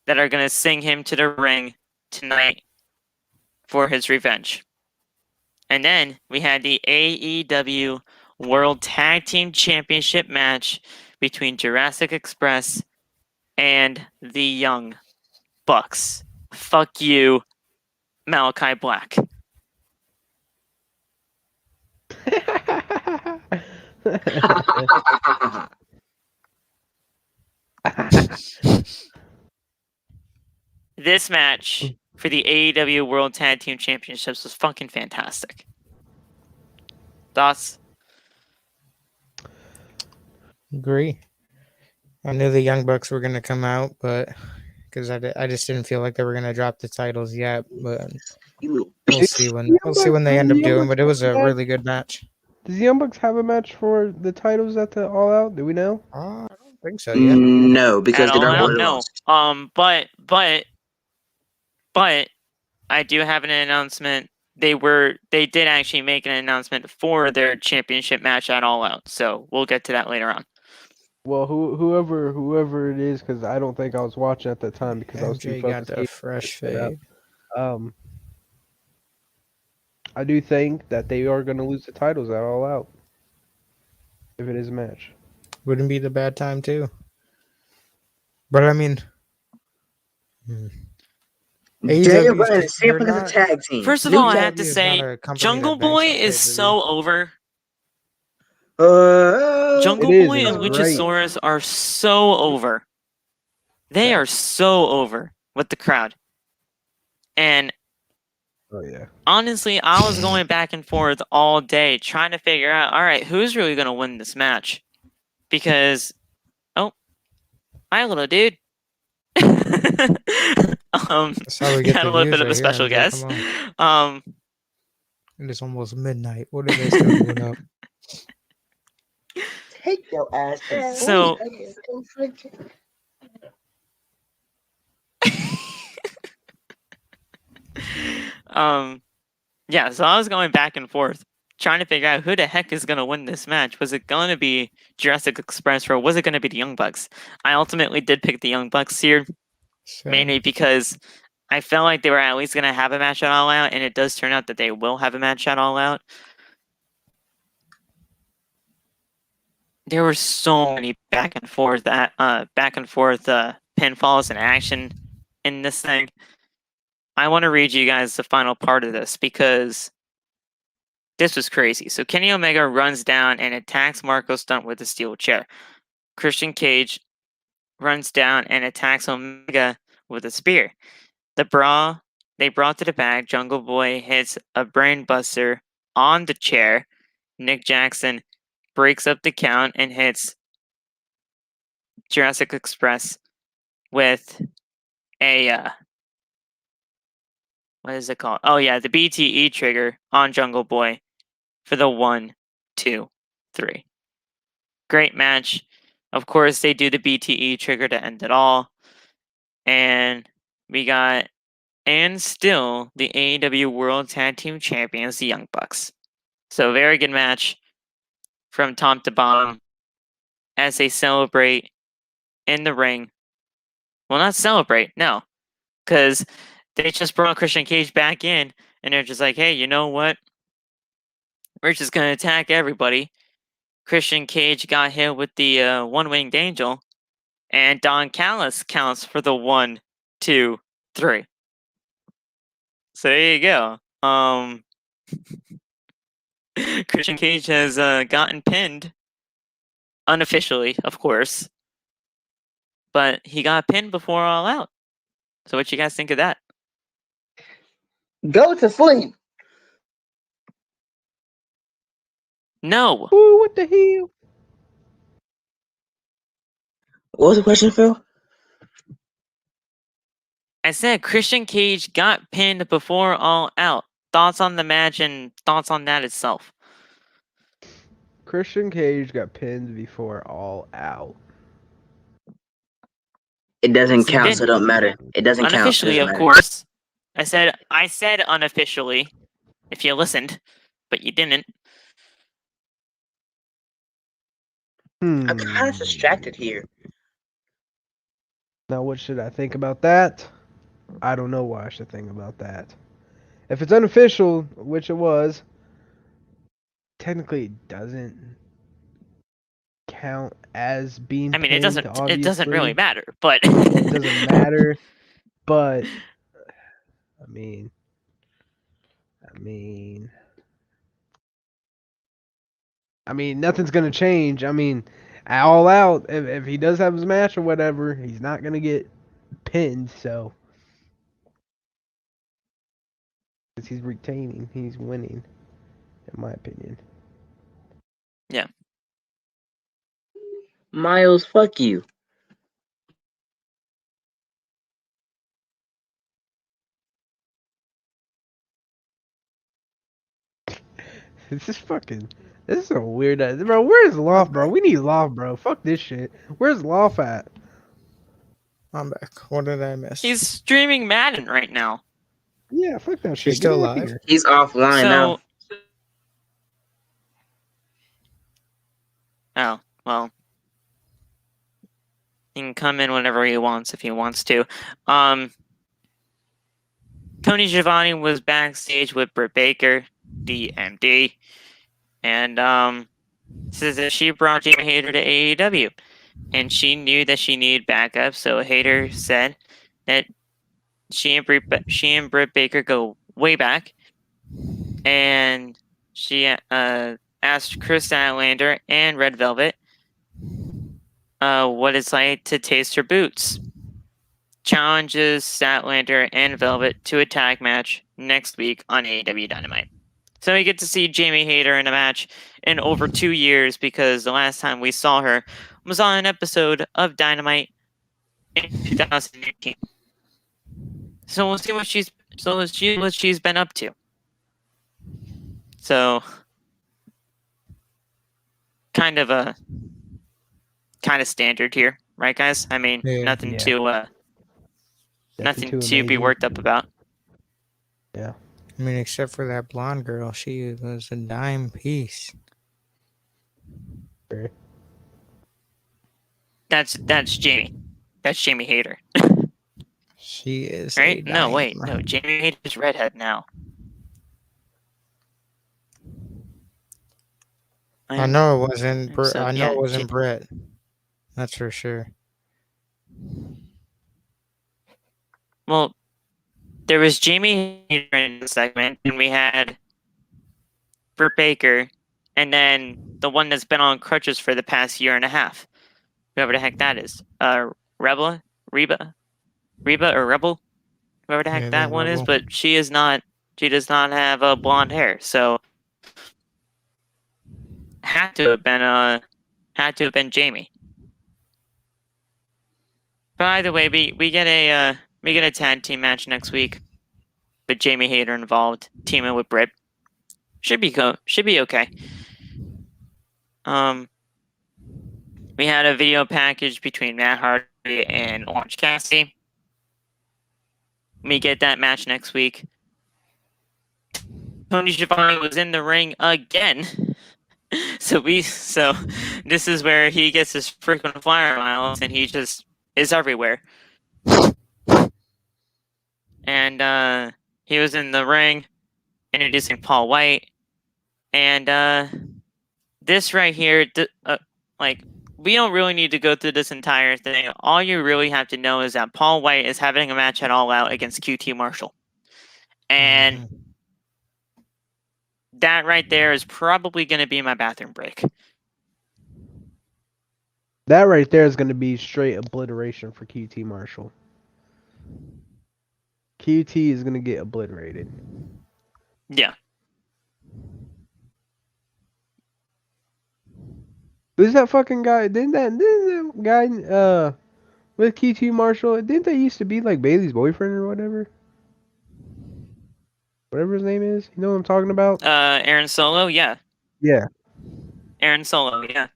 that are going to sing him to the ring tonight for his revenge. And then we had the AEW World Tag Team Championship match between Jurassic Express and the Young Bucks. Fuck you, Malachi Black. This match for the AEW World Tag Team Championships was fucking fantastic. Thoughts? Agree. I knew the Young Bucks were going to come out, but because I just didn't feel like they were going to drop the titles yet. But we'll see when they end up doing. But it was a really good match. Does the Young Bucks have a match for the titles at the All Out? Do we know? I don't think so yet. No, because At they All don't Out, no. But I do have an announcement. They did actually make an announcement for their championship match at All Out. So we'll get to that later on. Well, whoever it is, because I don't think I was watching at that time because I was too MJ got focused. the fresh fade. I do think that they are going to lose the titles at All Out if it is a match. Wouldn't be the bad time too. But I mean, the tag team. First of all, I have to say, Jungle Boy is so over. Jungle Boy and Luchasaurus are so over. They are so over with the crowd. And honestly, I was going back and forth all day trying to figure out, all right, who's really going to win this match? Because, hi, little dude. That's how we get had a little bit of a special guest. It is almost midnight. What are they still doing up? Take your ass to So, Yeah, so I was going back and forth, trying to figure out who the heck is going to win this match. Was it going to be Jurassic Express or was it going to be the Young Bucks? I ultimately did pick the Young Bucks here, mainly because I felt like they were at least going to have a match at All Out, and it does turn out that they will have a match at All Out. There were so many back and forth pinfalls and action in this thing. I want to read you guys the final part of this because this was crazy. So Kenny Omega runs down and attacks Marco Stunt with a steel chair. Christian Cage runs down and attacks Omega with a spear. They brought to the back. Jungle Boy hits a brain buster on the chair. Nick Jackson breaks up the count and hits Jurassic Express with a what is it called? Oh yeah, the BTE trigger on Jungle Boy for the 1, 2, 3. Great match. Of course, they do the BTE trigger to end it all. And we got, and still, the AEW World Tag Team Champions, the Young Bucks. So, very good match from top to bottom as they celebrate in the ring. Well, not celebrate, no. Because they just brought Christian Cage back in, and they're just like, hey, you know what? We're just going to attack everybody. Christian Cage got hit with the one-winged angel, and Don Callis counts for the 1, 2, 3. So there you go. Christian Cage has gotten pinned unofficially, of course, but he got pinned before All Out. So what you guys think of that? Go to sleep. No. Ooh, what the hell? What was the question, Phil? I said Christian Cage got pinned before All Out. Thoughts on the match and thoughts on that itself. Christian Cage got pinned before All Out. It doesn't Yes, he count, did. so it don't matter. It doesn't count. So it Unofficially, doesn't of matter. course. I said unofficially, if you listened, but you didn't. I'm kind of distracted here. Now, what should I think about that? I don't know what I should think about that. If it's unofficial, which it was, technically it doesn't count as being I mean, pinned, it doesn't really obviously. matter, but It doesn't matter, but I mean, nothing's gonna change. I mean, All Out, if he does have his match or whatever, he's not gonna get pinned. So, because he's retaining, he's winning, in my opinion. Yeah. Miles, fuck you. This is a weird bro. Where's Loft, bro? We need Loft, bro. Fuck this shit. Where's Loft at? I'm back. What did I miss? He's streaming Madden right now. Yeah, fuck that shit. She's still Get out alive? here. He's offline now. Oh, well. He can come in whenever he wants if he wants to. Tony Schiavone was backstage with Britt Baker, the MD, and says that she brought Jamie Hayter to AEW, and she knew that she needed backup. So Hayter said that she and Britt Baker go way back, and she asked Chris Statlander and Red Velvet what it's like to taste her boots. Challenges Statlander and Velvet to a tag match next week on AEW Dynamite. So we get to see Jamie Hayter in a match in over 2 years because the last time we saw her was on an episode of Dynamite in 2018. So we'll see what she's been up to. So kind of standard here, right, guys? I mean, Yeah. nothing Yeah. to be amazing. worked up about. Yeah. I mean, except for that blonde girl, she was a dime piece. That's Jamie. That's Jamie Hayter. She is Right? a No, dime. wait. No, Jamie Hayter's redhead now. I know it wasn't. So, I know yeah, it wasn't Brett. That's for sure. Well, there was Jamie Hayter in the segment, and we had Britt Baker, and then the one that's been on crutches for the past year and a half. Whoever the heck that is. Reba? or Rebel? Whoever the heck Yeah, that the one is, Rebel. but she does not have blonde hair, so had to have been Jamie. By the way, we get a tag team match next week with Jamie Hayter involved, teaming with Britt. Should be okay. We had a video package between Matt Hardy and Orange Cassidy. We get that match next week. Tony Schiavone was in the ring again. So this is where he gets his frequent flyer miles, and he just is everywhere. And he was in the ring introducing Paul White, and this right here, like, we don't really need to go through this entire thing. All you really have to know is that Paul White is having a match at All Out against QT Marshall, and that right there is probably going to be my bathroom break. That right there is going to be straight obliteration for QT Marshall. QT is going to get obliterated. Yeah. Who's that fucking guy? Didn't that guy with QT Marshall? Didn't that used to be like Bailey's boyfriend or whatever? Whatever his name is. You know what I'm talking about? Aaron Solo, yeah. Yeah. Aaron Solo, yeah.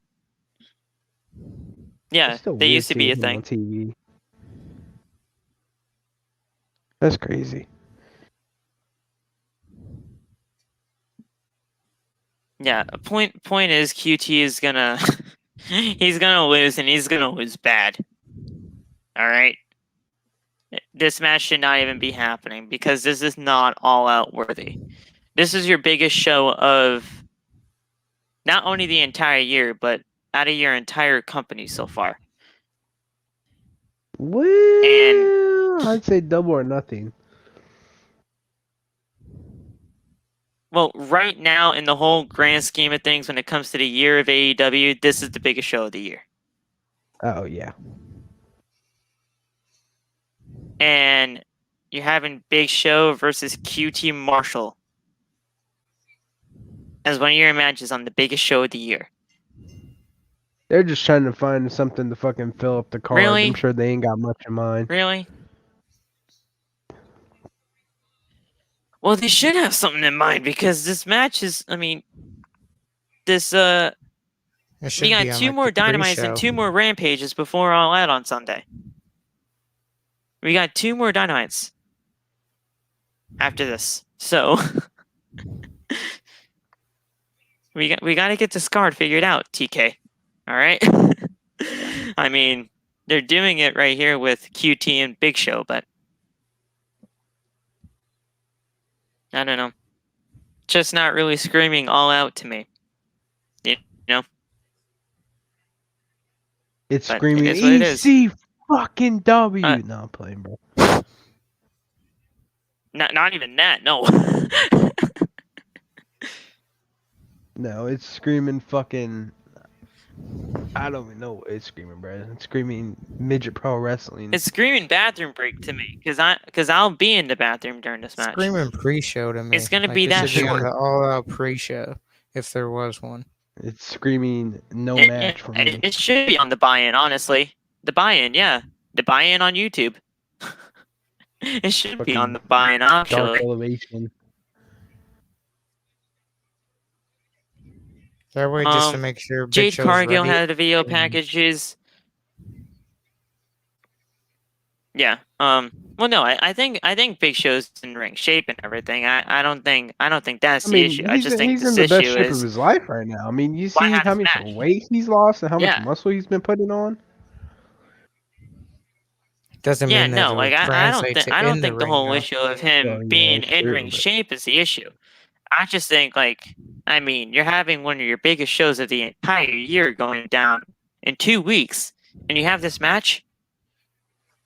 Yeah, It's still they weird used to be a seeing him thing. on TV. That's crazy. Yeah, point is QT is gonna he's gonna lose, and he's gonna lose bad. Alright? This match should not even be happening because this is not All Out worthy. This is your biggest show of not only the entire year, but out of your entire company so far. Well, I'd say double or nothing. Well, right now, in the whole grand scheme of things, when it comes to the year of AEW, this is the biggest show of the year. Oh, yeah. And you're having Big Show versus QT Marshall as one of your matches on the biggest show of the year. They're just trying to find something to fucking fill up the card. Really? I'm sure they ain't got much in mind. Really? Well, they should have something in mind because this match is, I mean, this, we got two more Dynamites and two more Rampages before All Out on Sunday. We got two more Dynamites after this. So, we got to get this card figured out, TK. All right? I mean, they're doing it right here with QT and Big Show, but I don't know. Just not really screaming All Out to me. You know? It's But screaming it is what it is. EC fucking W. No, I'm playing, bro. Not even that, no. No, it's screaming fucking. I don't even know what it's screaming, bro. It's screaming midget pro wrestling. It's screaming bathroom break to me, because I'll be in the bathroom during this match. Screaming pre-show to me. It's gonna like be that should be on short. the all-out pre-show, if there was one. It's screaming no match for me. It should be on the buy-in, honestly. The buy-in, yeah. The buy-in on YouTube. It should be on the buy-in, Dark actually. Elevation. That way, just to make sure Big Jade Show's Cargill ready. had the video packages. Yeah. Well, no, I think Big Show's in ring shape and everything. I don't think that's I the mean, issue. I just think he's in this the best issue shape of is his life right now. I mean, you why see not how a much smash? weight he's lost and how much Yeah. muscle he's been putting on. Doesn't Yeah, mean that no, it like would translate to I in don't the think the ring whole though. issue of Well, him yeah, being it's in true, ring but shape is the issue. I just think I mean, you're having one of your biggest shows of the entire year going down in 2 weeks, and you have this match.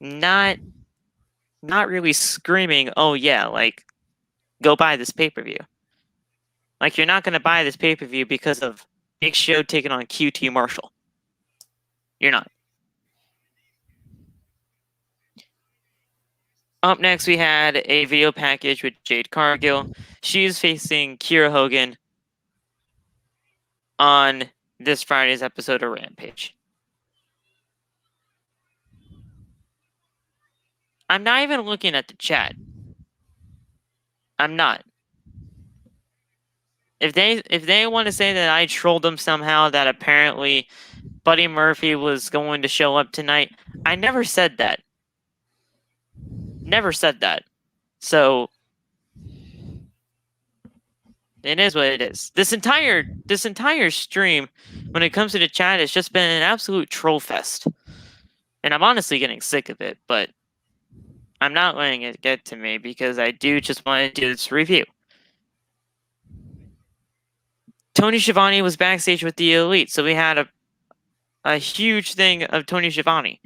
Not really screaming, "Oh yeah, like go buy this pay-per-view." Like you're not going to buy this pay-per-view because of Big Show taking on QT Marshall. You're not. Up next, we had a video package with Jade Cargill. She's facing Kiera Hogan on this Friday's episode of Rampage. I'm not even looking at the chat. I'm not. If they want to say that I trolled them somehow, that apparently Buddy Murphy was going to show up tonight, I never said that. Never said that. So it is what it is. This entire stream, when it comes to the chat, has just been an absolute troll fest. And I'm honestly getting sick of it, but I'm not letting it get to me because I do just want to do this review. Tony Schiavone was backstage with the Elite, so we had a huge thing of Tony Schiavone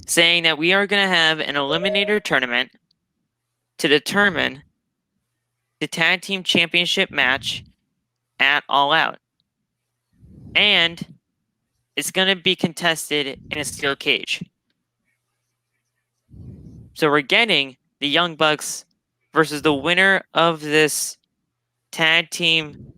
saying that we are going to have an eliminator tournament to determine the tag team championship match at All Out. And it's going to be contested in a steel cage. So we're getting the Young Bucks versus the winner of this tag team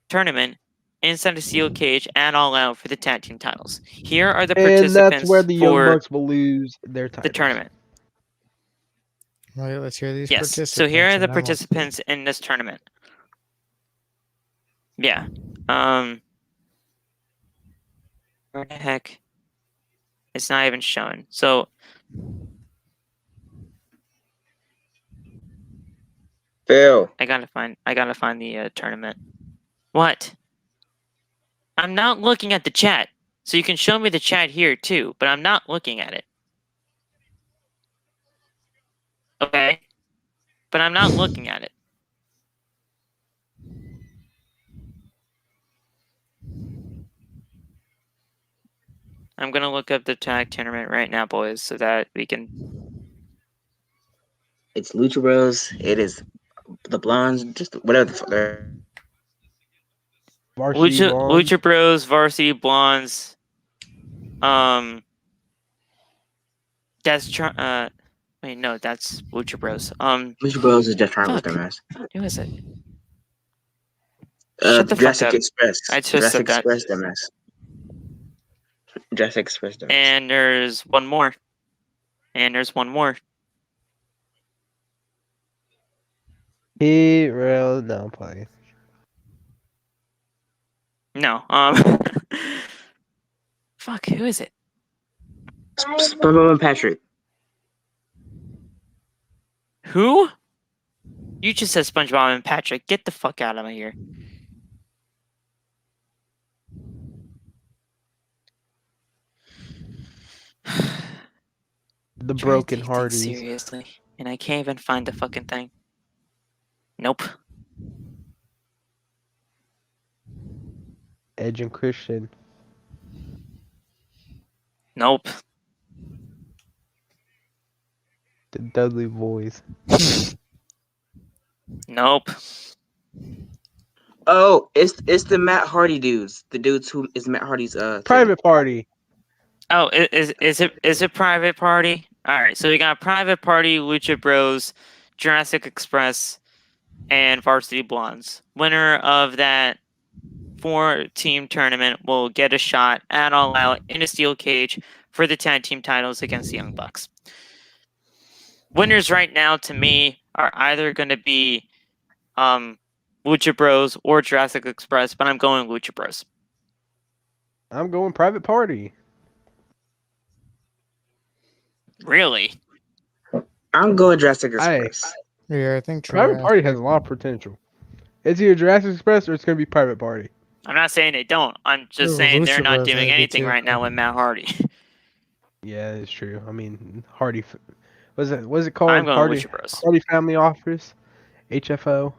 tournament inside a steel cage at All Out for the tag team titles. Here are the and that's where participants the Young for Bucks will lose their the titles. tournament. All right, let's hear these Yes. participants. So here are and the then we'll- participants in this tournament. Yeah. Where the heck? It's not even showing. So Phil. I gotta find the tournament. What? I'm not looking at the chat. So you can show me the chat here too, but I'm not looking at it. Okay? But I'm not looking at it. I'm gonna look up the tag tournament right now, boys, so that we can. It's Lucha Bros. It is the Blondes. Just whatever the fuck they're. Varsity Blondes. Lucha Bros, Varsity Blondes. That's wait, no, that's Lucha Bros. Lucha Bros is just trying fuck. with their mess. Who is it? Shut the fuck Jurassic up. Express. I just Jurassic said that. Express, their mess. Jurassic Express, their mess. And there's one more. He real no I'm playing. No. Fuck, who is it? SpongeBob and Patrick. Who? You just said SpongeBob and Patrick. Get the fuck out of here. The Trying to Broken take things Hardys. seriously, and I can't even find the fucking thing. Nope. Edge and Christian. Nope. The Dudley Boys. Nope. Oh, it's the Matt Hardy dudes. The dudes who is Matt Hardy's Private Party. Oh, is it Private Party? All right, so we got Private Party, Lucha Bros, Jurassic Express, and Varsity Blondes. Winner of that 4-team tournament will get a shot at All Out in a steel cage for the tag team titles against the Young Bucks. Winners right now, to me, are either going to be Lucha Bros or Jurassic Express, but I'm going Lucha Bros. I'm going Private Party. Really? I'm going Jurassic Express. Yeah, I think Private Party has a Jurassic. lot of potential. It's either Jurassic Express or it's gonna be Private Party. I'm not saying they don't. I'm just Ooh, saying they're Lucha not Bros doing maybe anything too. right now with Matt Hardy. Yeah, it's true. I mean, Hardy. Was it called? I'm going Hardy Lucha Bros. Hardy Family Office, HFO.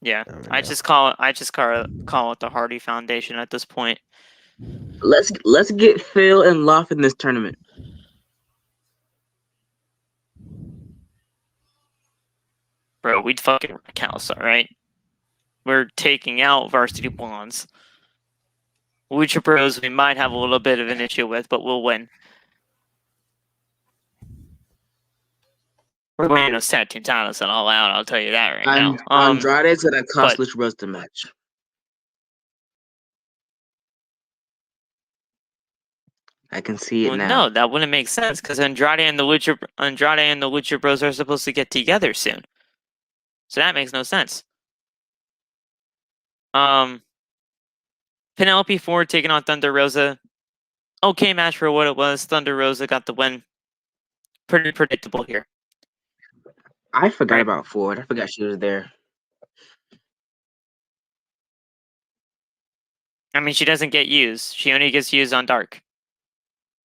Yeah, I don't I know. just call it the Hardy Foundation at this point. Let's get Phil and Loft in this tournament. Bro, we'd fucking wreck house, alright? We're taking out Varsity Blondes. Lucha Bros we might have a little bit of an issue with, but we'll win. We're winning those tag team titles and all out, I'll tell you that right now. Andrade's gonna cost but- Lucha Bros the match. I can see it Well, now. no, that wouldn't make sense because Andrade and the Lucha Bros are supposed to get together soon. So that makes no sense. Penelope Ford taking on Thunder Rosa. Okay match for what it was. Thunder Rosa got the win. Pretty predictable here. I forgot Right. about Ford. I forgot she was there. I mean, she doesn't get used. She only gets used on Dark.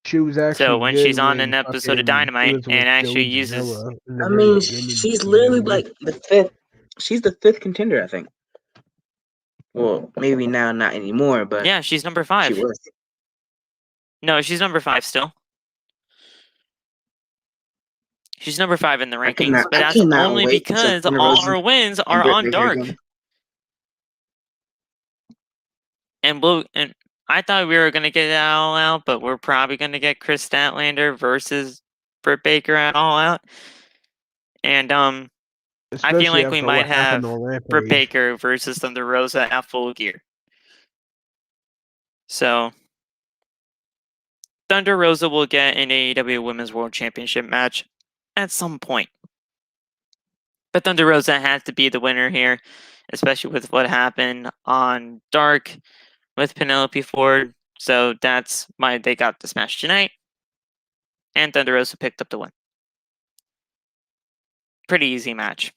She was actually So when good she's on when an episode of fucking Dynamite she was with and actually Joey uses... Janela in the I very mean, beginning she's of literally WWE. like the fifth. She's the fifth contender, I think. Well, maybe now not anymore, but Yeah, she's number she 5. was. No, she's number 5 still. She's number 5 in the rankings, but that's only wait till because Thunder all Rosa her wins and are Britt on Baker Dark. again. And I thought we were gonna get it all out, but we're probably gonna get Chris Statlander versus Britt Baker at all out. And I feel Especially like we after might what happened have on Rampage. Britt Baker versus Thunder Rosa at Full Gear. So Thunder Rosa will get an AEW Women's World Championship match at some point. But Thunder Rosa has to be the winner here, especially with what happened on Dark with Penelope Ford. So that's why they got this match tonight. And Thunder Rosa picked up the win. Pretty easy match.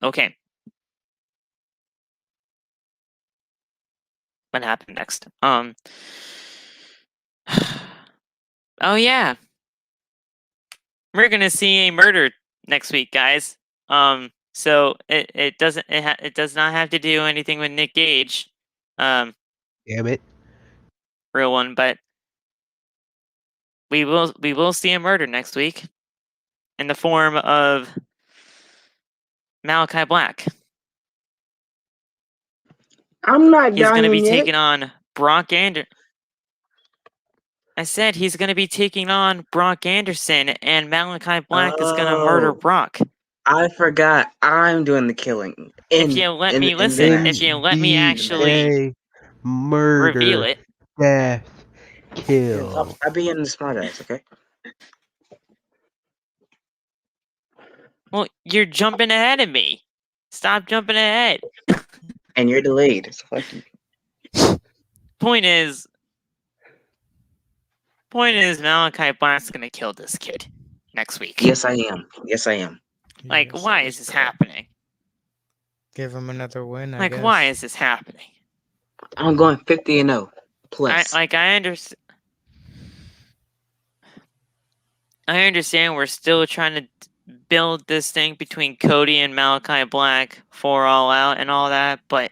Okay. What happened next? Oh yeah. We're gonna see a murder next week, guys. So it does not have to do anything with Nick Gage. Damn it. Real one, but we will see a murder next week in the form of Malachi Black. I'm not He's going to be dying yet. taking on Brock Anderson. I said he's going to be taking on Brock Anderson, and Malachi Black is going to murder Oh. Brock. I forgot. I'm doing the killing. If you let me listen, if you let me actually murder, reveal it. death, kill. I'll be in the smart ass, okay? Well, you're jumping ahead of me. Stop jumping ahead. And you're delayed. So fuck you. Point is, Malachi Black's gonna kill this kid next week. Yes, I am. Yes, I am. Like, Yes, why yes, is this bro. happening? Give him another win. I Like, guess. why is this happening? I'm going 50-0 plus. I understand. I understand we're still trying to build this thing between Cody and Malachi Black for All Out and all that, but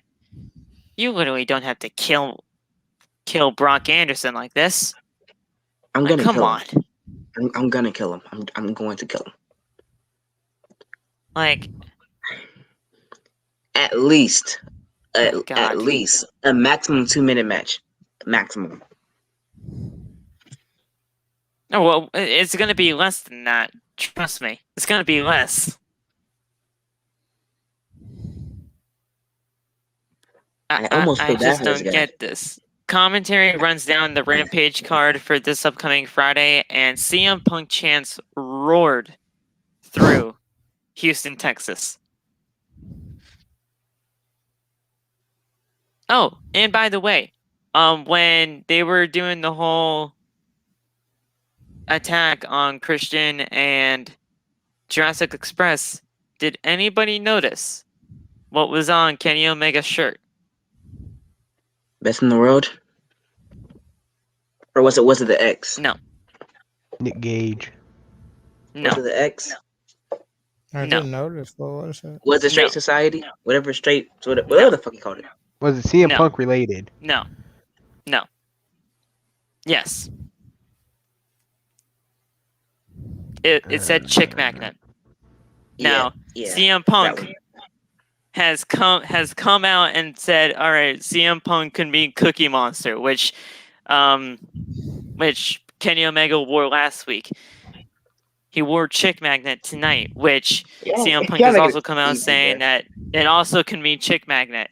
you literally don't have to kill Brock Anderson like this. I'm Like, gonna come kill on. him. I'm gonna kill him. I'm going to kill him. Like, At least. God. At least a maximum 2-minute match. Maximum. No, well, it's gonna be less than that. Trust me, it's gonna be less. I almost feel I bad just for this don't guy. get this. Commentary runs down the Rampage card for this upcoming Friday, and CM Punk chants roared through Houston, Texas. Oh, and by the way, when they were doing the whole attack on Christian and Jurassic Express, did anybody notice what was on Kenny Omega's shirt? Best in the world, or was it the X? No, Nick Gage. no, Was it the X? I No. didn't notice. What was it? Was it Straight No. Society? Whatever straight, whatever No. the fuck you called it. Was it CM No. Punk related? no, no. Yes. It said Chick Magnet. Now, yeah, CM that Punk one. has come out and said, "All right, CM Punk can be Cookie Monster," which Kenny Omega wore last week. He wore Chick Magnet tonight, which Yeah, CM Punk y'all has make also it come out easy, saying bruh. that it also can mean Chick Magnet.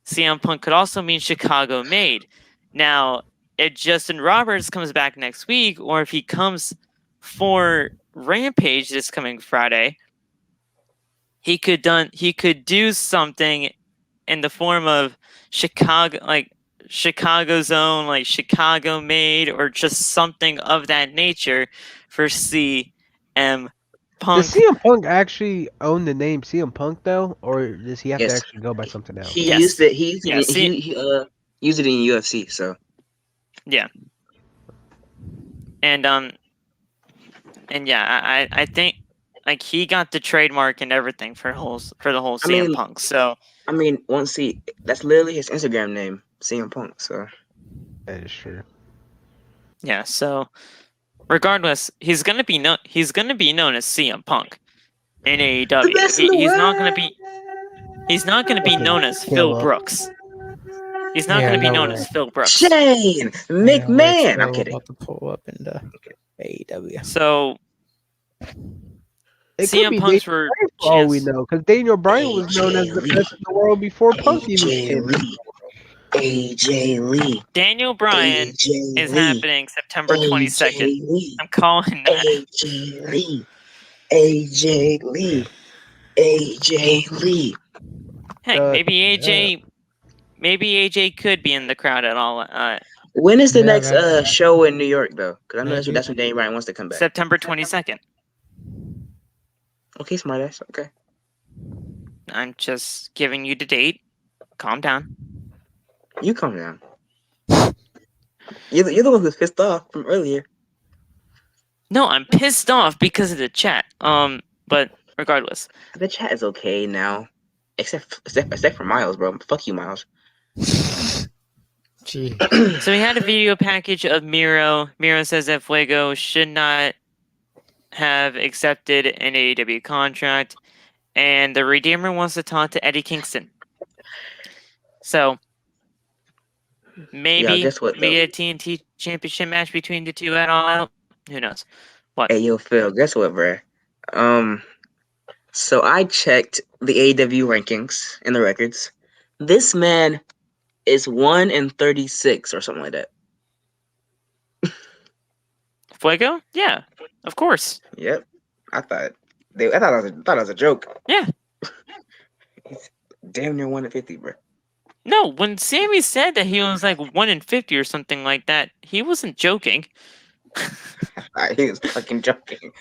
CM Punk could also mean Chicago Made. Now, if Justin Roberts comes back next week, or if he comes for Rampage this coming Friday, he could do something in the form of Chicago, like Chicago's own, like Chicago Made, or just something of that nature for CM Punk. Does CM Punk actually own the name CM Punk though, or does he have to Yes. actually go by something else? He Yes. used it. He used Yeah, it. see- He used it in UFC. So Yeah. And yeah, I think like he got the trademark and everything for the whole I CM mean- Punk. So I mean, that's literally his Instagram name, CM Punk. So That is true. yeah, so regardless, he's gonna be known as CM Punk in AEW. He's not gonna be known as Phil Killer. Brooks. He's not Yeah, gonna be no known way. as Phil Brooks. Shane McMahon. I'm kidding. About to pull up into AEW. So It CM could be Punk's Daniel were Bryan for all we chance. know, because Daniel Bryan was known as the AJ best in the world before Punk even AJ came. Lee. AJ Lee. Daniel Bryan AJ is Lee. happening September 22nd. AJ Lee. I'm calling that. AJ Lee. AJ Lee. AJ Lee. Hey, maybe AJ could be in the crowd at all. When is the Yeah, next that- show in New York though? Because I know Maybe. that's when Daniel Bryan wants to come back. September 22nd. Okay, smartass. Okay. I'm just giving you the date. Calm down. You calm down. You're the one who's pissed off from earlier. No, I'm pissed off because of the chat. But regardless, The chat is okay now, except for Miles, bro. Fuck you, Miles. Gee. so we had a video package of Miro. Miro says that Fuego should not have accepted an AEW contract, and the Redeemer wants to talk to Eddie Kingston. So maybe Yeah, guess what, though? a TNT Championship match between the two at All Out. Who knows? What? Hey, yo, Phil. Guess what, bro? So I checked the AEW rankings and the records. This man is 1-36 or something like that. Fuego? Yeah, of course. Yep. I thought it was a joke. Yeah. He's damn near 1-50, bro. No, when Sammy said that he was like 1-50 or something like that, he wasn't joking. He was fucking joking.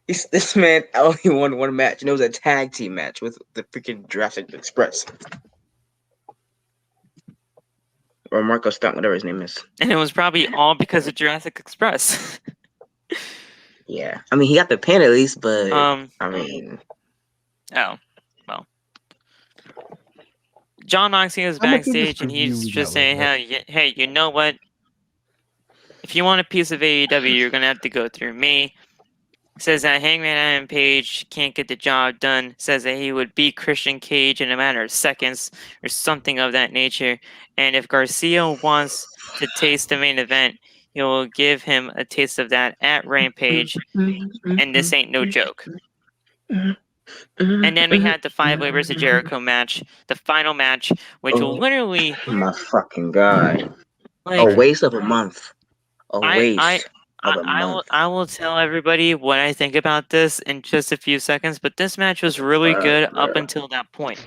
This man only won one match, and it was a tag team match with the freaking Jurassic Express. Or Marco Stunt, whatever his name is. And it was probably all because of Jurassic Express. Yeah. I mean, he got the pin at least, but Oh, well. John Moxley was How much of this backstage and he's review just we got saying, hey, you know what? If you want a piece of AEW, you're going to have to go through me. Says that Hangman Adam Page can't get the job done. Says that he would beat Christian Cage in a matter of seconds or something of that nature. And if Garcia wants to taste the main event, he will give him a taste of that at Rampage. And this ain't no joke. And then we had the 5-way versus Jericho match, the final match, which will literally, Oh my fucking god. like, A waste of a month. A waste of a month. I will tell everybody what I think about this in just a few seconds, but this match was really good up until that point.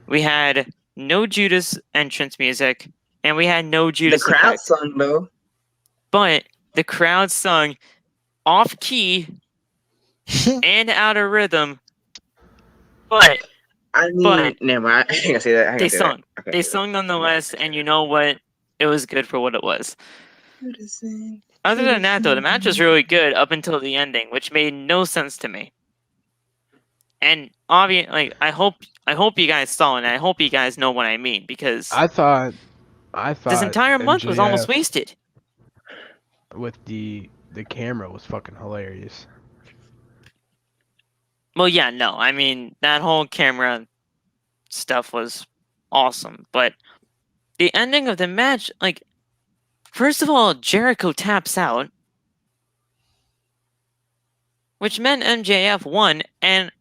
We had no Judas entrance music, and we had no The Judas crowd Effect. sung though. But the crowd sung off key and out of rhythm. But I mean, But- never mind. I ain't gonna say that. I ain't they gonna say that. sung. Okay. They sung nonetheless, and you know what? It was good for what it was. Other than that, though, the match was really good up until the ending, which made no sense to me. And obviously, like I hope you guys saw it, and I hope you guys know what I mean, because I thought this entire month was almost MJF wasted. with the camera was fucking hilarious. Well, yeah, no, I mean that whole camera stuff was awesome, but the ending of the match, like, first of all, Jericho taps out, which meant MJF won, and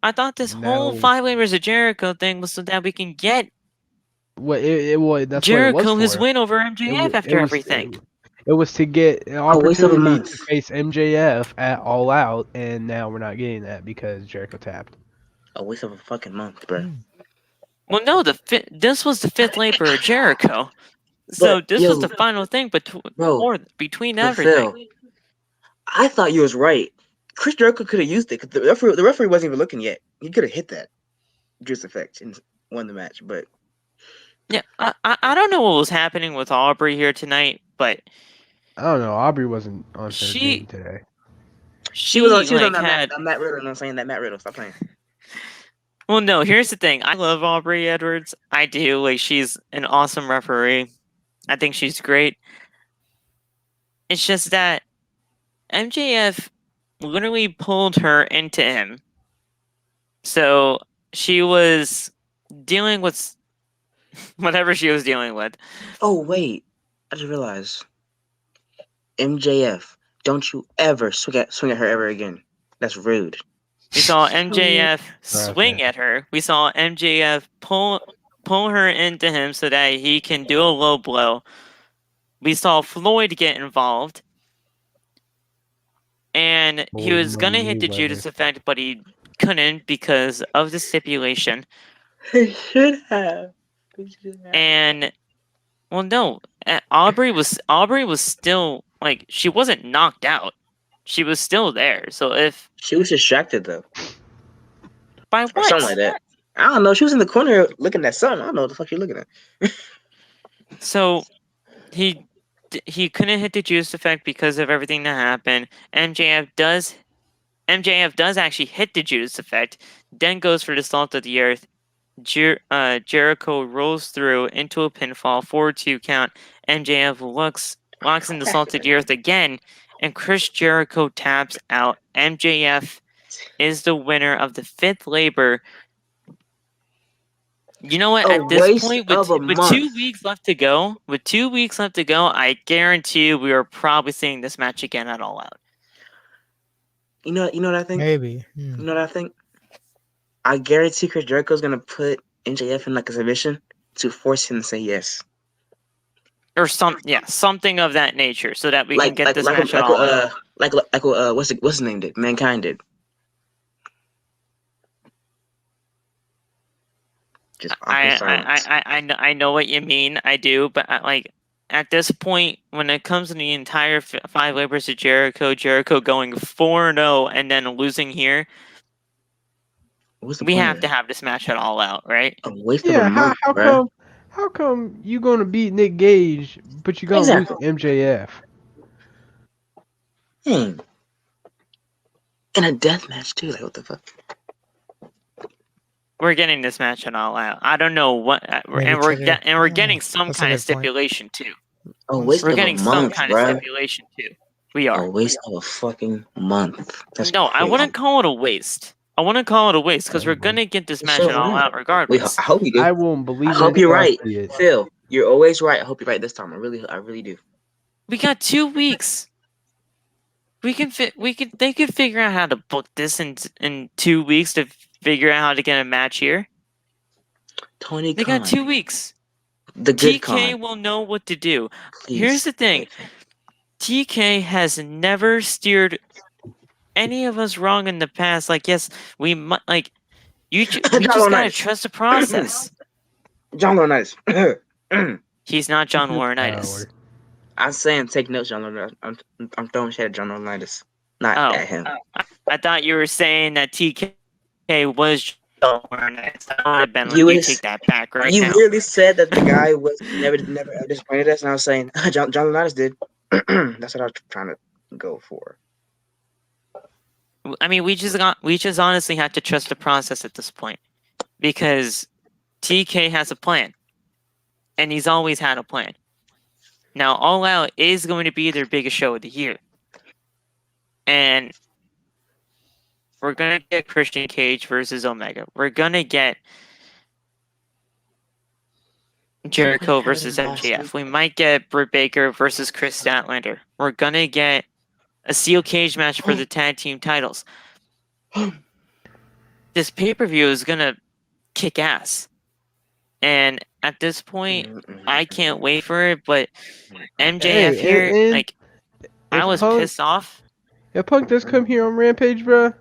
I thought this whole No. 5 Labors of Jericho thing was so that we can get What it was, that's Jericho what it was his for. win over MJF after was, everything. It was to get an waste of a opportunity month. to face MJF at All Out, and now we're not getting that because Jericho tapped. A waste of a fucking month, bro. Well, no, this was the 5th Labor of Jericho, so But, this yo, was the final thing between but everything. Phil, I thought you was right. Chris Jericho could have used it because the referee wasn't even looking yet. He could have hit that Judas Effect and won the match. But Yeah, I don't know what was happening with Aubrey here tonight, but I don't know. Aubrey wasn't on her She- game today. she was on like, that Matt Riddle. And I'm saying that Matt Riddle. Stop playing. Well, no, here's the thing. I love Aubrey Edwards. I do. Like, she's an awesome referee. I think she's great. It's just that MJF literally pulled her into him. So she was dealing with whatever she was dealing with. Oh wait, I just realized. MJF, don't you ever swing at her ever again. That's rude. We saw MJF swing at her. We saw MJF pull her into him so that he can do a low blow. We saw Floyd get involved. And he was going to hit the Judas Effect, but he couldn't because of the stipulation. He should have. And, well, no. Aubrey was still, like, she wasn't knocked out. She was still there. So if... She was distracted, though. By Or what? something like that. I don't know. She was in the corner looking at something. I don't know what the fuck you're looking at. So he couldn't hit the Judas Effect because of everything that happened. MJF does actually hit the Judas Effect, then goes for the Salt of the Earth. Jericho rolls through into a pinfall, 4-2 count. MJF locks in the Salt of the Earth again, and Chris Jericho taps out. MJF is the winner of the 5th Labor. You know what? At this point, with 2 weeks left to go, I guarantee you we are probably seeing this match again at All Out. You know what I think? Maybe. You know what I think? I guarantee Chris Jericho's gonna put MJF in like a submission to force him to say yes. Or something of that nature, so that we can get this match at All Out. What's his name did? Mankind did. Just I know what you mean. I do, but at this point, when it comes to the entire 5 Labors of Jericho going 4-0 and then losing here, we have to have this match at All Out, right? A waste of a month, bro. How come you gonna beat Nick Gage, but you gonna lose to MJF? In a death match too. Like what the fuck? We're getting this match at All Out. I don't know what, we're getting some kind of stipulation too. We're getting some kind of stipulation too. We are. A waste of a fucking month. No, I wouldn't call it a waste. I want to call it a waste because we're gonna get this match at All Out regardless. I hope you do. I won't believe it. I hope you're right, Phil. You're always right. I hope you're right this time. I really do. We got 2 weeks. They could figure out how to book this in 2 weeks to figure out how to get a match here. Tony They got 2 weeks. The good TK will know what to do. Here's the thing. TK has never steered any of us wrong in the past. Like, yes, we just gotta trust the process. John Laurinaitis. He's not John Good Laurinaitis. power. I'm saying take notes, John Laurinaitis. I'm throwing shit at John Laurinaitis, not Oh. at him. I thought you were saying that TK was John Laurinaitis. I would have been You like, you was- take that back right You now. literally said that the guy was never disappointed us, and I was saying John Laurinaitis did. That's what I was trying to go for. I mean, we just honestly have to trust the process at this point, because TK has a plan, and he's always had a plan. Now, All Out is going to be their biggest show of the year, and we're gonna get Christian Cage versus Omega. We're gonna get Jericho What versus happened last MJF. week? We might get Britt Baker versus Chris Statlander. We're gonna get a steel cage match for the tag team titles. This pay-per-view is gonna kick ass. And at this point, I can't wait for it, but MJF here, and like, I if was Punk- pissed off. If Punk does come here on Rampage, bruh,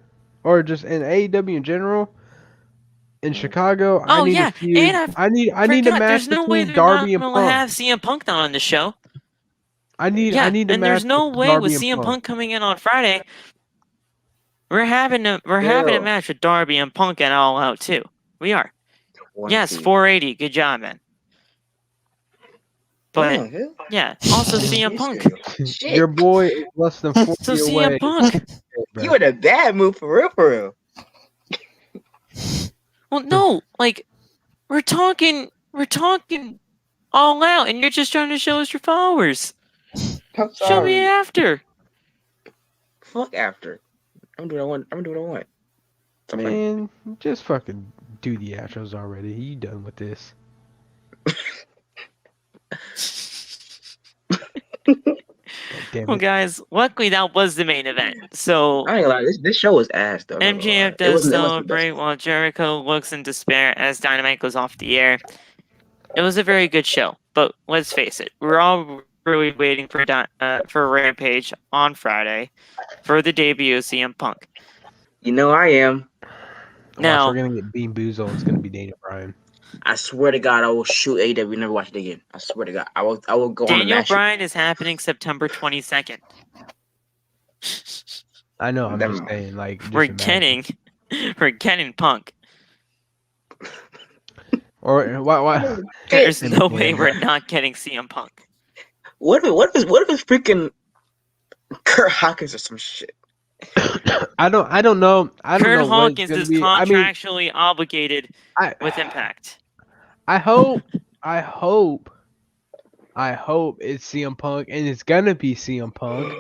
or just in AEW in general, in Chicago, I Oh, need yeah, a feud. and I need a Forgot, match there's no way between they're Darby not and gonna Punk. have CM Punk not on the show. I need Yeah, a and match there's no with way Darby with and CM Punk. Punk coming in on Friday. We're having a match with Darby and Punk at All Out too. We are. Yes, 480. Good job, man. But yeah, also CM Punk. Shit. Your boy is less than 40 So away. CM Punk. You in a bad mood for real, for real. Well, no, like we're talking All Out, and you're just trying to show us your followers. I'm Show me sorry. after. Fuck after. I'm doing what I want. Man, just fucking do the outros already. You done with this? Damn Well, it. guys, luckily that was the main event. So I ain't gonna lie, this show was ass though. MJF does celebrate while Jericho looks in despair as Dynamite goes off the air. It was a very good show, but let's face it, we're all really waiting for Rampage on Friday for the debut of CM Punk. You know I am. Now we're gonna get Bean Boozled. It's gonna be Daniel Bryan. I swear to God, I will shoot AEW. Never watch it again. I swear to God, I will go on a Daniel match. Bryan is happening September 22nd. I know. I'm Never just mind. saying, like, just We're imagine. getting Punk. Or why? There's no Yeah. way we're not getting CM Punk. What if it's freaking Kurt Hawkins or some shit? I don't know. I don't Kurt know what Hawkins it's gonna is be. I mean, contractually obligated with Impact. I hope it's CM Punk, and it's gonna be CM Punk.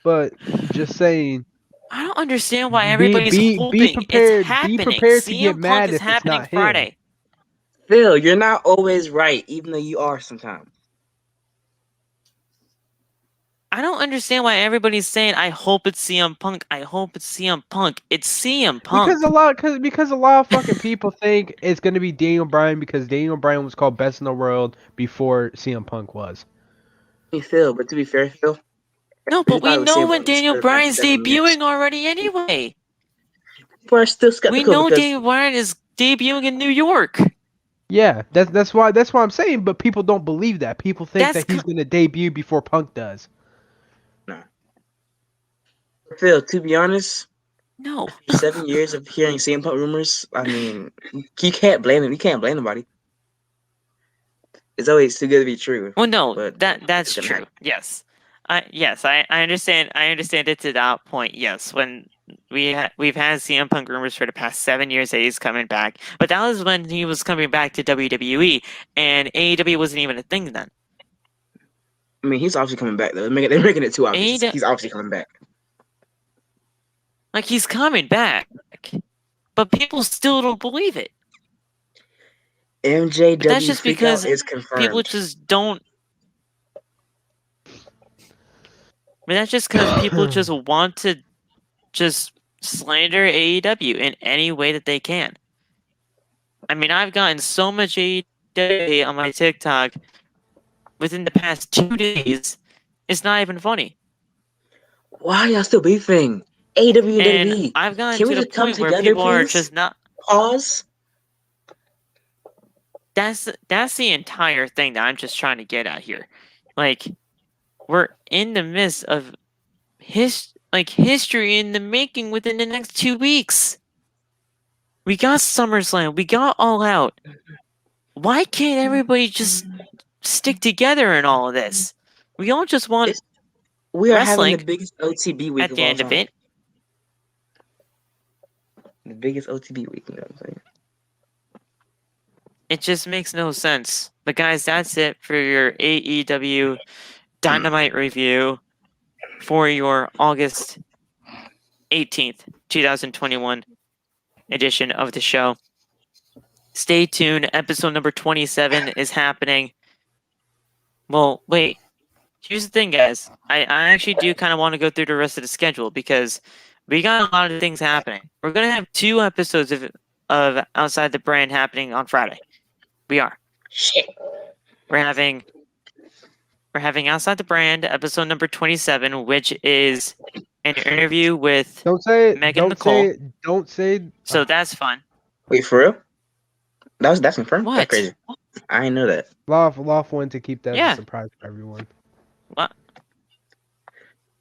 But just saying. I don't understand why Be everybody's hoping prepared. it's happening. Be prepared to CM get Punk mad is if it's happening not Friday. him. Phil, you're not always right, even though you are sometimes. I don't understand why everybody's saying, I hope it's CM Punk. I hope it's CM Punk. It's CM Punk. Because a lot of fucking people think it's gonna be Daniel Bryan because Daniel Bryan was called best in the world before CM Punk was. Hey, Phil, but to be fair, Phil. No, but we know when Daniel Bryan's debuting already anyway. People are still skeptical. We know because Daniel Bryan is debuting in New York. Yeah, that's why I'm saying, but people don't believe that. People think that he's gonna debut before Punk does. No. Phil, to be honest, no. 7 years of hearing CM Punk rumors, I mean, you can't blame him. You can't blame nobody. It's always too good to be true. Well, no, but that's true. happen. Yes, I understand. I understand it to that point. Yes, when we've had CM Punk rumors for the past 7 years that he's coming back, but that was when he was coming back to WWE, and AEW wasn't even a thing then. I mean, he's obviously coming back though. They're making it too obvious. He's obviously coming back. Like, he's coming back, but people still don't believe it. MJW but that's just because is confirmed. People just don't. But that's just because people just want to just slander AEW in any way that they can. I mean, I've gotten so much AEW on my TikTok within the past 2 days. It's not even funny. Why are y'all still beefing? AEW and WWE. I've gotten Can to we the just come point where together, people are please? just not. Pause. that's the entire thing that I'm just trying to get at here. Like, we're in the midst of history in the making within the next 2 weeks. We got SummerSlam, we got All Out. Why can't everybody just stick together in all of this? We all just want We are having the wrestling biggest OTB week at of the all end of time. it. The biggest OTB week, you know what I'm saying? It just makes no sense. But guys, that's it for your AEW Dynamite review for your August 18th, 2021 edition of the show. Stay tuned. Episode number 27 is happening. Well, wait. Here's the thing, guys. I actually do kind of want to go through the rest of the schedule because we got a lot of things happening. We're going to have 2 episodes of Outside the Brand happening on Friday. We are. Shit. We're having Outside the Brand, episode number 27, which is an interview with Don't say it. Megan Don't McCall. say it. Don't say it. So that's fun. Wait, for real? That's confirmed? What? That's crazy. I didn't know that. Loft wanted to keep that as Yeah. a surprise for everyone. What?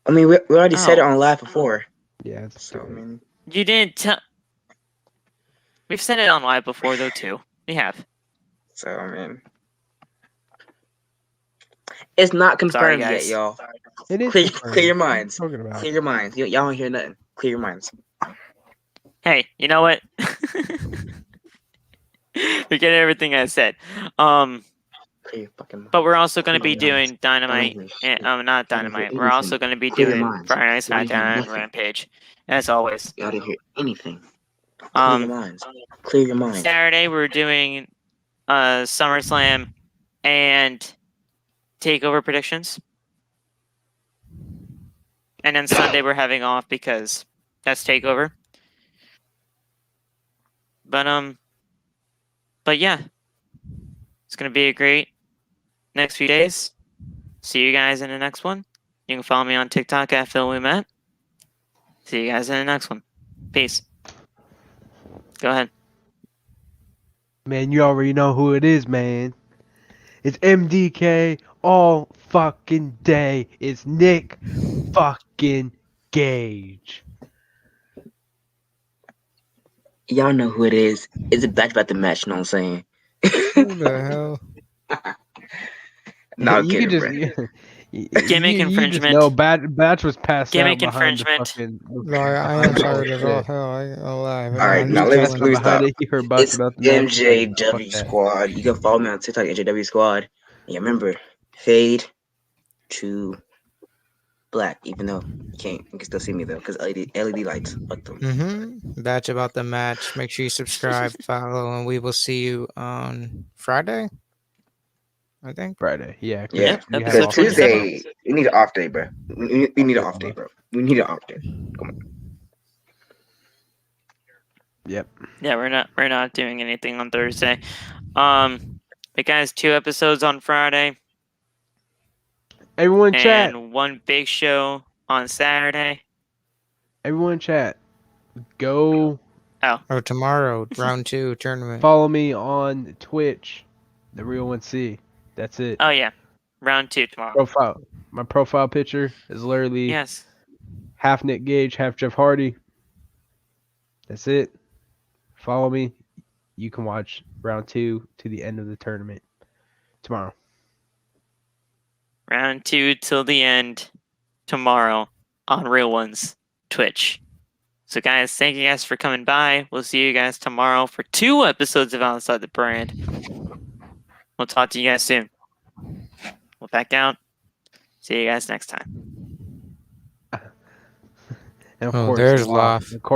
I mean, we already said it Oh. on live before. Yeah, it's So, I good. mean, You didn't tell. We've said it on live before, though, too. We have. it's not confirmed guys. yet, y'all. It is Clear confirmed. your What are you minds. talking about? Clear your minds. Y'all don't hear nothing. Clear your minds. Hey, you know what? Forget everything I said. Clear your fucking minds. But we're also going to be Clear your minds. doing Dynamite. Don't hear shit. Not Y'all didn't Dynamite. hear We're also anything. going to be Clear your doing minds. Friday Night Y'all didn't hear SmackDown and nothing. Rampage, as always. Y'all didn't hear anything. Clear your minds. Clear your minds. Saturday we're doing SummerSlam and Takeover predictions, and then Sunday we're having off because that's Takeover. But yeah, it's gonna be a great next few days. See you guys in the next one. You can follow me on TikTok at PhilWeMet. See you guys in the next one. Peace. Go ahead. Man, you already know who it is, man. It's MDK all fucking day. It's Nick fucking Gage. Y'all know who it is. It's a batch about the match, you know what I'm saying? Who the hell? No, I'm you kidding, could bro. Gimmick you just infringement. know Batch was passed Gimmick out behind infringement. I am tired as all hell. I ain't gonna lie. All right, I'm now just let me chilling. stop. He heard about It's the match. MJW Squad. You can follow me on TikTok, MJW Squad. And remember, fade to black, even though you can still see me though, because LED lights. Fuck them. That's about the match. Make sure you subscribe, follow, and we will see you on Friday. I think. Friday, yeah. Yeah, Yep, we have because episode off 27. Tuesday we need an off day, bro. We need an off day, bro. We need an off day. Come on. Yep. Yeah, we're not doing anything on Thursday. But guys, 2 episodes on Friday Everyone chat. and 1 big show on Saturday. Everyone chat. Go Oh, tomorrow, round 2 tournament. follow me on Twitch, the real 1C. That's it. Oh yeah, round 2 tomorrow. Profile. My profile picture is literally Yes. half Nick Gage, half Jeff Hardy. That's it. Follow me. You can watch round 2 to the end of the tournament tomorrow. Round 2 till the end tomorrow on Real Ones Twitch. So guys, thank you guys for coming by. We'll see you guys tomorrow for 2 episodes of Outside the Brand. We'll talk to you guys soon. We'll back out. See you guys next time. And of Oh, course, there's Loft. Loft.